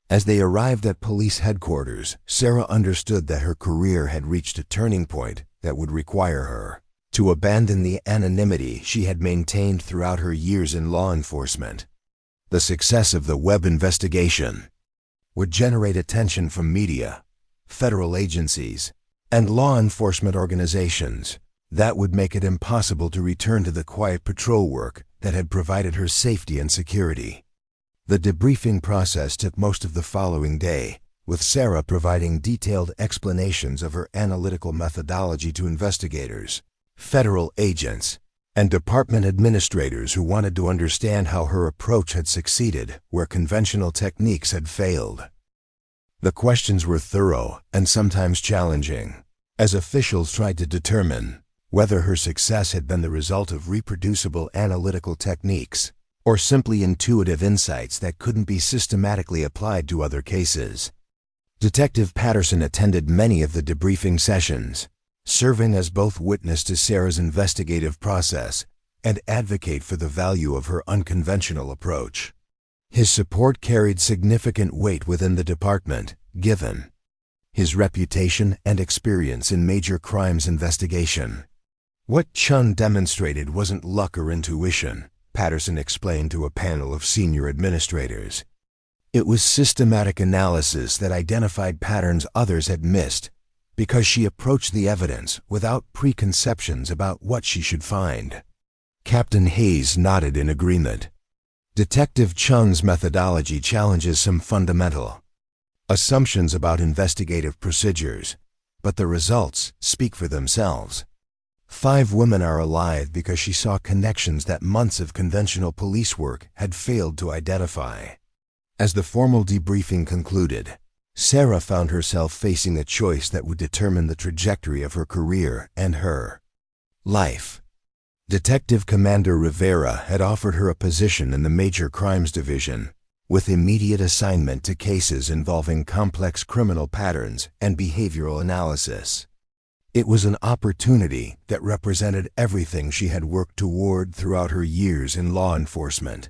As they arrived at police headquarters, Sarah understood that her career had reached a turning point that would require her to abandon the anonymity she had maintained throughout her years in law enforcement. The success of the Webb investigation would generate attention from media, federal agencies, and law enforcement organizations that would make it impossible to return to the quiet patrol work that had provided her safety and security. The debriefing process took most of the following day, with Sarah providing detailed explanations of her analytical methodology to investigators, federal agents, and department administrators who wanted to understand how her approach had succeeded where conventional techniques had failed. The questions were thorough and sometimes challenging, as officials tried to determine whether her success had been the result of reproducible analytical techniques or simply intuitive insights that couldn't be systematically applied to other cases. Detective Patterson attended many of the debriefing sessions, serving as both witness to Sarah's investigative process and advocate for the value of her unconventional approach. His support carried significant weight within the department, given his reputation and experience in major crimes investigation. What Chen demonstrated wasn't luck or intuition, Patterson explained to a panel of senior administrators. It was systematic analysis that identified patterns others had missed, because she approached the evidence without preconceptions about what she should find. Captain Hayes nodded in agreement. Detective Chen's methodology challenges some fundamental assumptions about investigative procedures, but the results speak for themselves. 5 women are alive because she saw connections that months of conventional police work had failed to identify. As the formal debriefing concluded, Sarah found herself facing a choice that would determine the trajectory of her career and her life. Detective Commander Rivera had offered her a position in the Major Crimes Division, with immediate assignment to cases involving complex criminal patterns and behavioral analysis. It was an opportunity that represented everything she had worked toward throughout her years in law enforcement.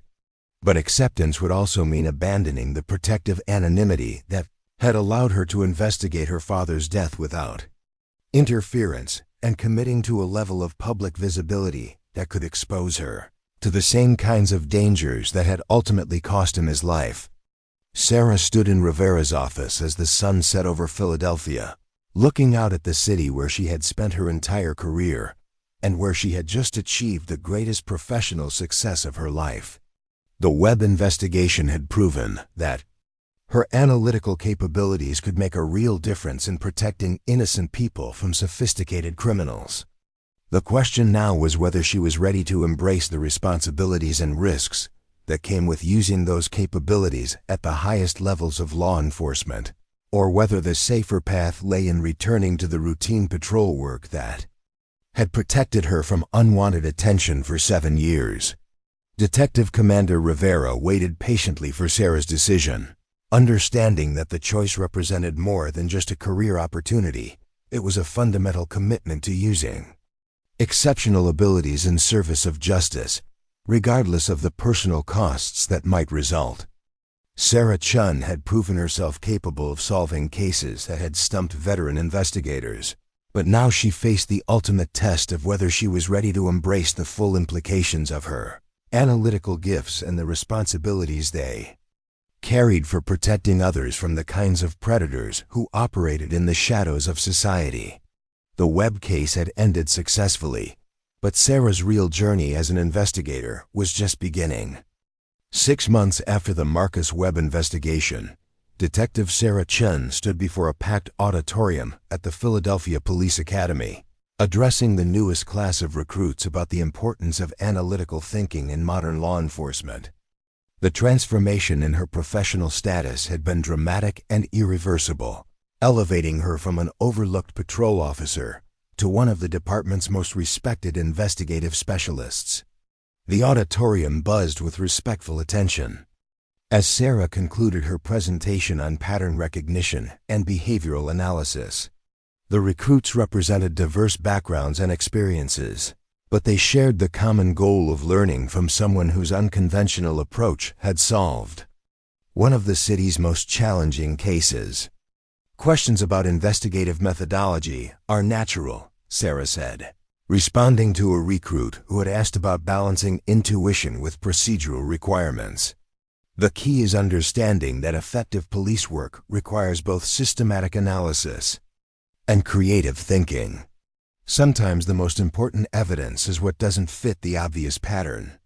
But acceptance would also mean abandoning the protective anonymity that had allowed her to investigate her father's death without interference, and committing to a level of public visibility that could expose her to the same kinds of dangers that had ultimately cost him his life. Sarah stood in Rivera's office as the sun set over Philadelphia, looking out at the city where she had spent her entire career and where she had just achieved the greatest professional success of her life. The Webb investigation had proven that her analytical capabilities could make a real difference in protecting innocent people from sophisticated criminals. The question now was whether she was ready to embrace the responsibilities and risks that came with using those capabilities at the highest levels of law enforcement, or whether the safer path lay in returning to the routine patrol work that had protected her from unwanted attention for 7 years. Detective Commander Rivera waited patiently for Sarah's decision, understanding that the choice represented more than just a career opportunity. It was a fundamental commitment to using exceptional abilities in service of justice, regardless of the personal costs that might result. Sarah Chen had proven herself capable of solving cases that had stumped veteran investigators, but now she faced the ultimate test of whether she was ready to embrace the full implications of her analytical gifts and the responsibilities they carried for protecting others from the kinds of predators who operated in the shadows of society. The Webb case had ended successfully, but Sarah's real journey as an investigator was just beginning. 6 months after the Marcus Webb investigation, Detective Sarah Chen stood before a packed auditorium at the Philadelphia Police Academy, addressing the newest class of recruits about the importance of analytical thinking in modern law enforcement. The transformation in her professional status had been dramatic and irreversible, elevating her from an overlooked patrol officer to one of the department's most respected investigative specialists. The auditorium buzzed with respectful attention as Sarah concluded her presentation on pattern recognition and behavioral analysis. The recruits represented diverse backgrounds and experiences, but they shared the common goal of learning from someone whose unconventional approach had solved one of the city's most challenging cases. Questions about investigative methodology are natural, Sarah said, responding to a recruit who had asked about balancing intuition with procedural requirements. The key is understanding that effective police work requires both systematic analysis and creative thinking. Sometimes the most important evidence is what doesn't fit the obvious pattern.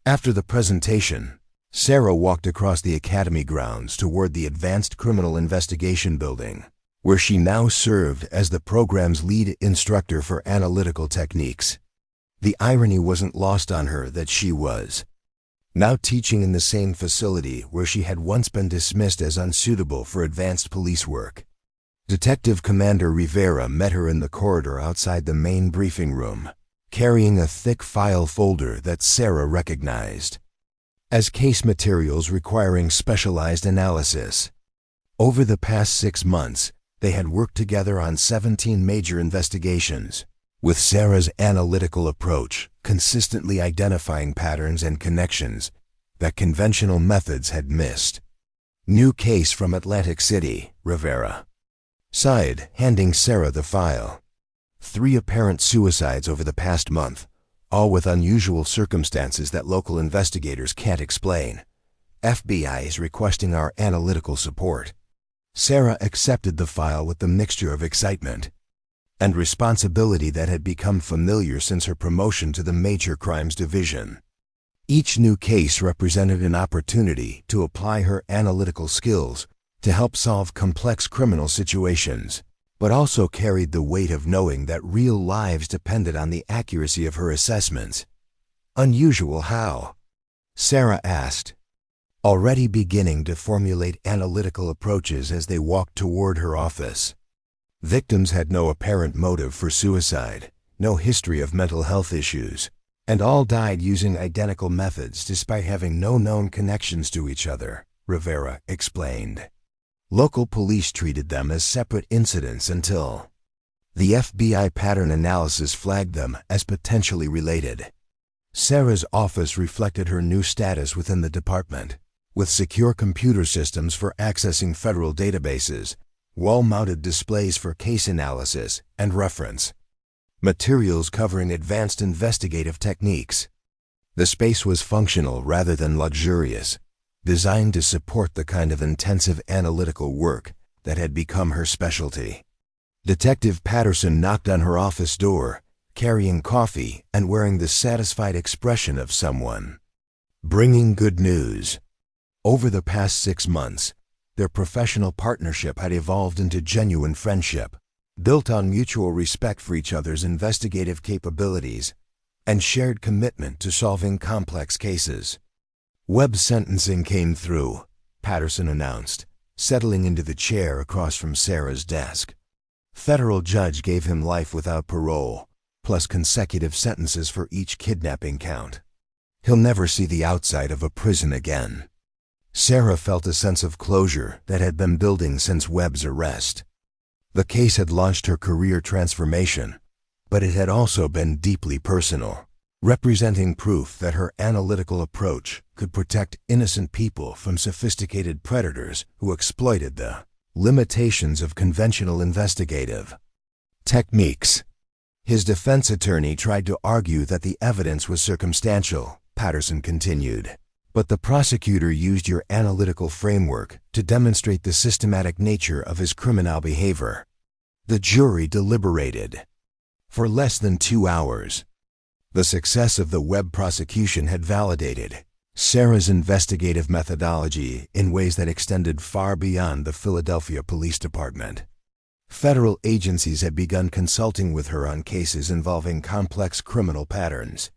After the presentation, Sarah walked across the academy grounds toward the Advanced Criminal Investigation Building, where she now served as the program's lead instructor for analytical techniques. The irony wasn't lost on her that she was now teaching in the same facility where she had once been dismissed as unsuitable for advanced police work. Detective Commander Rivera met her in the corridor outside the main briefing room, carrying a thick file folder that Sarah recognized as case materials requiring specialized analysis. Over the past 6 months, they had worked together on 17 major investigations, with Sarah's analytical approach consistently identifying patterns and connections that conventional methods had missed. New case from Atlantic City, Rivera sighed, handing Sarah the file. 3 apparent suicides over the past month, all with unusual circumstances that local investigators can't explain. FBI is requesting our analytical support. Sarah accepted the file with the mixture of excitement and responsibility that had become familiar since her promotion to the Major Crimes Division. Each new case represented an opportunity to apply her analytical skills to help solve complex criminal situations, but also carried the weight of knowing that real lives depended on the accuracy of her assessments. Unusual how? Sarah asked, already beginning to formulate analytical approaches as they walked toward her office. Victims had no apparent motive for suicide, no history of mental health issues, and all died using identical methods despite having no known connections to each other, Rivera explained. Local police treated them as separate incidents until the FBI pattern analysis flagged them as potentially related. Sarah's office reflected her new status within the department, with secure computer systems for accessing federal databases, wall-mounted displays for case analysis and reference, materials covering advanced investigative techniques. The space was functional rather than luxurious, designed to support the kind of intensive analytical work that had become her specialty. Detective Patterson knocked on her office door, carrying coffee and wearing the satisfied expression of someone bringing good news. Over the past 6 months, their professional partnership had evolved into genuine friendship, built on mutual respect for each other's investigative capabilities and shared commitment to solving complex cases. Webb sentencing came through, Patterson announced, settling into the chair across from Sarah's desk. Federal judge gave him life without parole, plus consecutive sentences for each kidnapping count. He'll never see the outside of a prison again. Sarah felt a sense of closure that had been building since Webb's arrest. The case had launched her career transformation, but it had also been deeply personal, representing proof that her analytical approach could protect innocent people from sophisticated predators who exploited the limitations of conventional investigative techniques. His defense attorney tried to argue that the evidence was circumstantial, Patterson continued, but the prosecutor used your analytical framework to demonstrate the systematic nature of his criminal behavior. The jury deliberated for less than 2 hours. The success of the Webb prosecution had validated Sarah's investigative methodology in ways that extended far beyond the Philadelphia Police Department. Federal agencies had begun consulting with her on cases involving complex criminal patterns,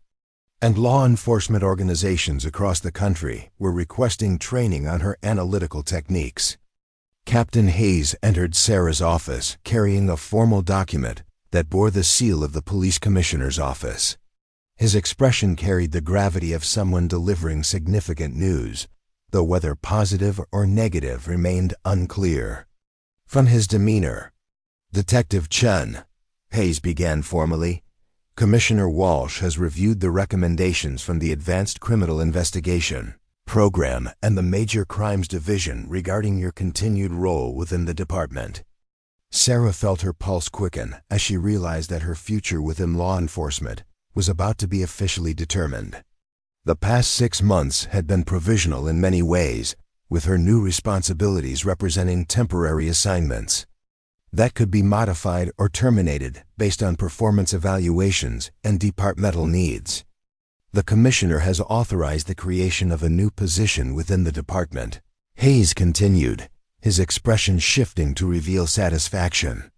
and law enforcement organizations across the country were requesting training on her analytical techniques. Captain Hayes entered Sarah's office carrying a formal document that bore the seal of the police commissioner's office. His expression carried the gravity of someone delivering significant news, though whether positive or negative remained unclear. From his demeanor, Detective Chen, Hayes began formally, Commissioner Walsh has reviewed the recommendations from the Advanced Criminal Investigation Program and the Major Crimes Division regarding your continued role within the department. Sarah felt her pulse quicken as she realized that her future within law enforcement was about to be officially determined. The past 6 months had been provisional in many ways, with her new responsibilities representing temporary assignments that could be modified or terminated based on performance evaluations and departmental needs. The Commissioner has authorized the creation of a new position within the department, Hayes continued, his expression shifting to reveal satisfaction.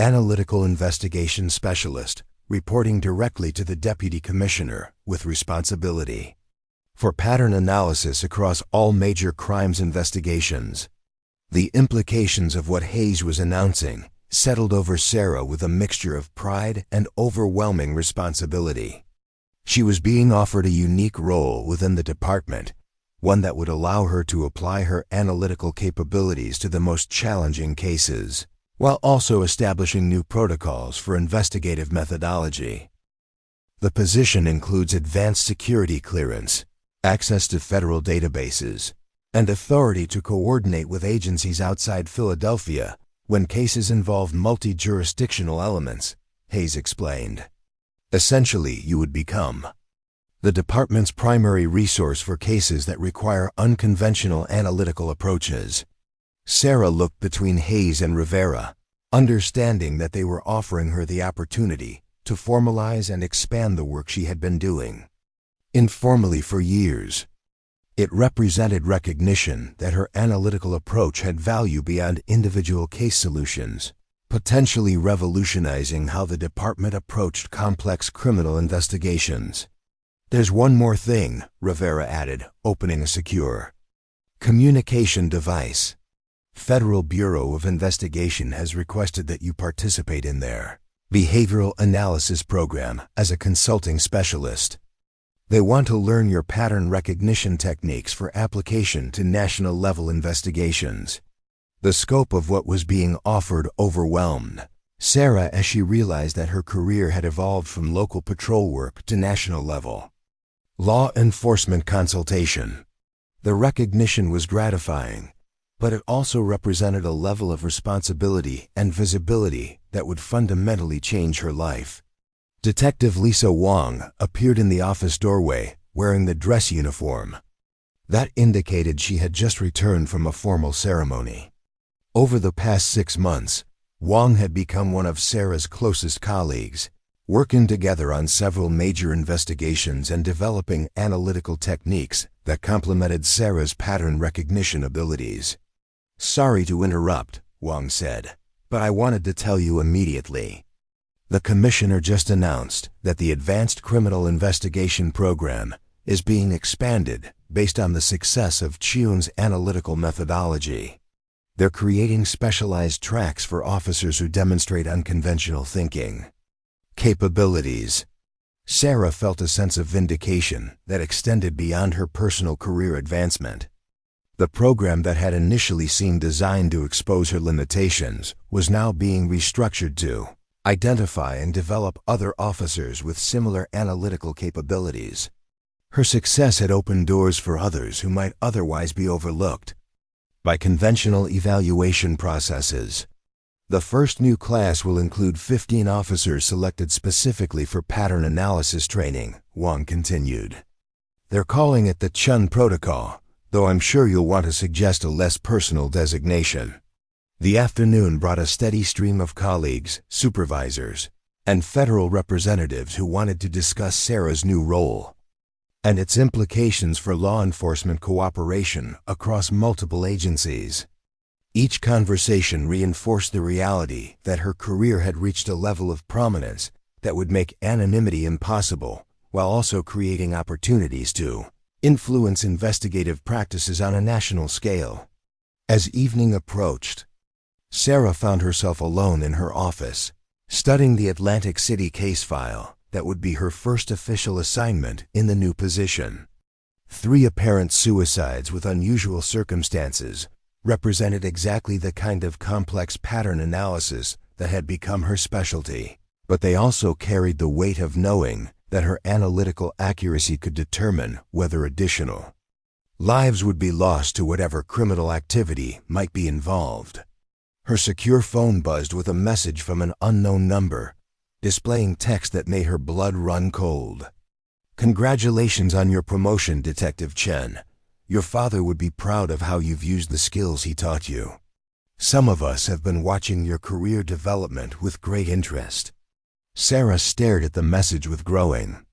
Analytical Investigation Specialist, reporting directly to the Deputy Commissioner with responsibility for pattern analysis across all major crimes investigations. The implications of what Hayes was announcing settled over Sarah with a mixture of pride and overwhelming responsibility. She was being offered a unique role within the department, one that would allow her to apply her analytical capabilities to the most challenging cases, while also establishing new protocols for investigative methodology. The position includes advanced security clearance, access to federal databases, and authority to coordinate with agencies outside Philadelphia when cases involve multi-jurisdictional elements, Hayes explained. Essentially, you would become the department's primary resource for cases that require unconventional analytical approaches. Sarah looked between Hayes and Rivera, understanding that they were offering her the opportunity to formalize and expand the work she had been doing informally for years. It represented recognition that her analytical approach had value beyond individual case solutions, potentially revolutionizing how the department approached complex criminal investigations. "There's one more thing," Rivera added, opening a secure communication device. "Federal Bureau of Investigation has requested that you participate in their behavioral analysis program as a consulting specialist. They want to learn your pattern recognition techniques for application to national-level investigations." The scope of what was being offered overwhelmed Sarah as she realized that her career had evolved from local patrol work to national level law enforcement consultation. The recognition was gratifying, but it also represented a level of responsibility and visibility that would fundamentally change her life. Detective Lisa Wong appeared in the office doorway, wearing the dress uniform. That indicated she had just returned from a formal ceremony. Over the past 6 months, Wong had become one of Sarah's closest colleagues, working together on several major investigations and developing analytical techniques that complemented Sarah's pattern recognition abilities. "Sorry to interrupt," Wong said, "but I wanted to tell you immediately. The commissioner just announced that the Advanced Criminal Investigation Program is being expanded based on the success of Chun's analytical methodology. They're creating specialized tracks for officers who demonstrate unconventional thinking capabilities." Sarah felt a sense of vindication that extended beyond her personal career advancement. The program that had initially seemed designed to expose her limitations was now being restructured to identify and develop other officers with similar analytical capabilities. Her success had opened doors for others who might otherwise be overlooked by conventional evaluation processes. "The first new class will include 15 officers selected specifically for pattern analysis training," Wong continued. "They're calling it the Chun Protocol, though I'm sure you'll want to suggest a less personal designation." The afternoon brought a steady stream of colleagues, supervisors, and federal representatives who wanted to discuss Sarah's new role and its implications for law enforcement cooperation across multiple agencies. Each conversation reinforced the reality that her career had reached a level of prominence that would make anonymity impossible, while also creating opportunities to influence investigative practices on a national scale. As evening approached, Sarah found herself alone in her office, studying the Atlantic City case file that would be her first official assignment in the new position. 3 apparent suicides with unusual circumstances represented exactly the kind of complex pattern analysis that had become her specialty, but they also carried the weight of knowing that her analytical accuracy could determine whether additional lives would be lost to whatever criminal activity might be involved. Her secure phone buzzed with a message from an unknown number, displaying text that made her blood run cold. "Congratulations on your promotion, Detective Chen. Your father would be proud of how you've used the skills he taught you. Some of us have been watching your career development with great interest." Sarah stared at the message with growing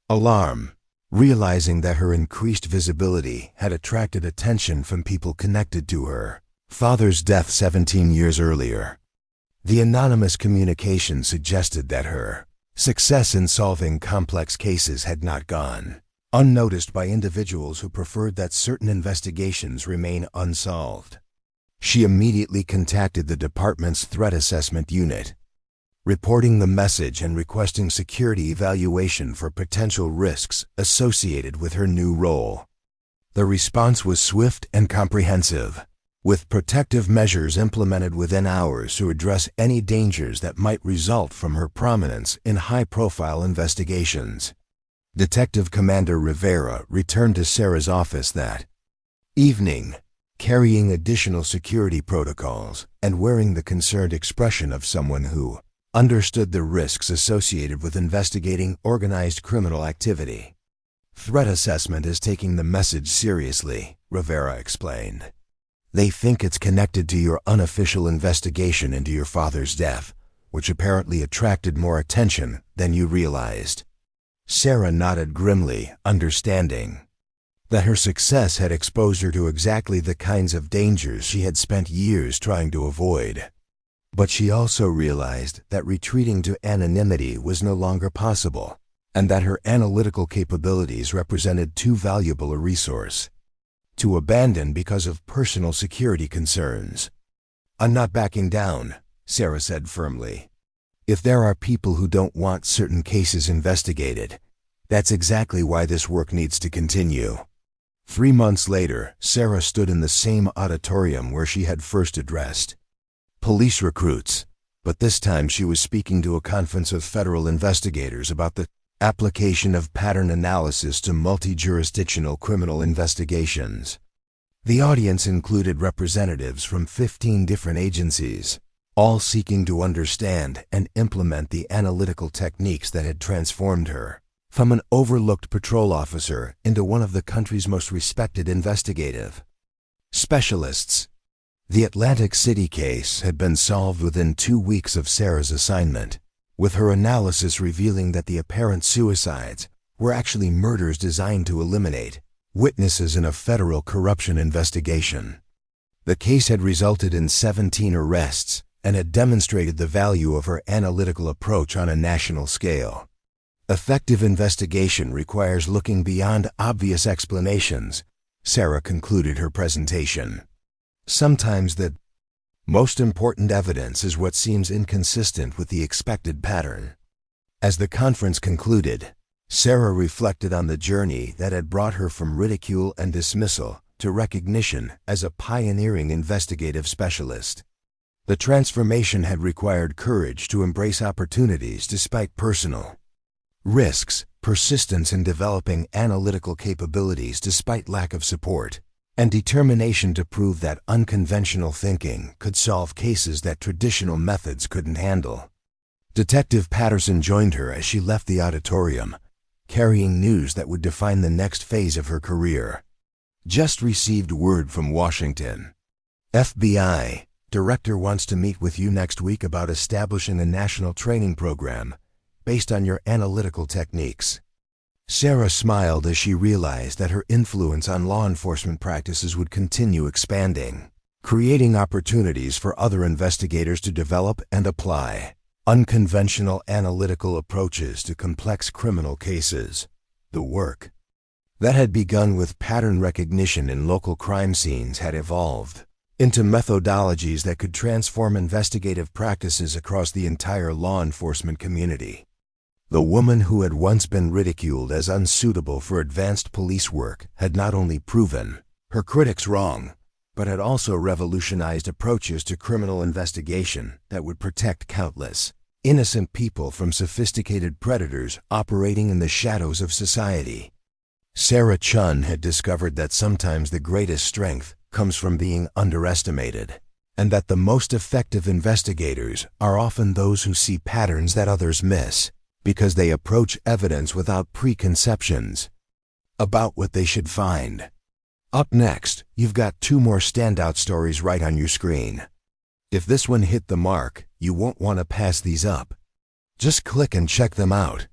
alarm, realizing that her increased visibility had attracted attention from people connected to her father's death 17 years earlier. The anonymous communication suggested that her success in solving complex cases had not gone unnoticed by individuals who preferred that certain investigations remain unsolved. She immediately contacted the department's threat assessment unit, reporting the message and requesting security evaluation for potential risks associated with her new role. The response was swift and comprehensive, with protective measures implemented within hours to address any dangers that might result from her prominence in high-profile investigations. Detective Commander Rivera returned to Sarah's office that evening, carrying additional security protocols and wearing the concerned expression of someone who understood the risks associated with investigating organized criminal activity. "Threat assessment is taking the message seriously," Rivera explained. "They think it's connected to your unofficial investigation into your father's death, which apparently attracted more attention than you realized." Sarah nodded grimly, understanding. that her success had exposed her to exactly the kinds of dangers she had spent years trying to avoid. But she also realized that retreating to anonymity was no longer possible, and that her analytical capabilities represented too valuable a resource to abandon because of personal security concerns. "I'm not backing down," Sarah said firmly. "If there are people who don't want certain cases investigated, that's exactly why this work needs to continue." 3 months later, Sarah stood in the same auditorium where she had first addressed police recruits, but this time she was speaking to a conference of federal investigators about the application of pattern analysis to multi-jurisdictional criminal investigations. The audience included representatives from 15 different agencies, all seeking to understand and implement the analytical techniques that had transformed her from an overlooked patrol officer into one of the country's most respected investigative specialists. The Atlantic City case had been solved within 2 weeks of Sarah's assignment, with her analysis revealing that the apparent suicides were actually murders designed to eliminate witnesses in a federal corruption investigation. The case had resulted in 17 arrests and had demonstrated the value of her analytical approach on a national scale. Effective investigation requires looking beyond obvious explanations, Sarah concluded her presentation. Sometimes the most important evidence is what seems inconsistent with the expected pattern. As the conference concluded, Sarah reflected on the journey that had brought her from ridicule and dismissal to recognition as a pioneering investigative specialist. The transformation had required courage to embrace opportunities despite personal risks, persistence in developing analytical capabilities despite lack of support, and determination to prove that unconventional thinking could solve cases that traditional methods couldn't handle. Detective Patterson joined her as she left the auditorium, carrying news that would define the next phase of her career. "Just received word from Washington. FBI Director wants to meet with you next week about establishing a national training program based on your analytical techniques." Sarah smiled as she realized that her influence on law enforcement practices would continue expanding, creating opportunities for other investigators to develop and apply unconventional analytical approaches to complex criminal cases. The work that had begun with pattern recognition in local crime scenes had evolved into methodologies that could transform investigative practices across the entire law enforcement community. The woman who had once been ridiculed as unsuitable for advanced police work had not only proven her critics wrong, but had also revolutionized approaches to criminal investigation that would protect countless innocent people from sophisticated predators operating in the shadows of society. Sarah Chen had discovered that sometimes the greatest strength comes from being underestimated, and that the most effective investigators are often those who see patterns that others miss, because they approach evidence without preconceptions about what they should find. Up next, you've got 2 more standout stories right on your screen. If this one hit the mark, you won't want to pass these up. Just click and check them out.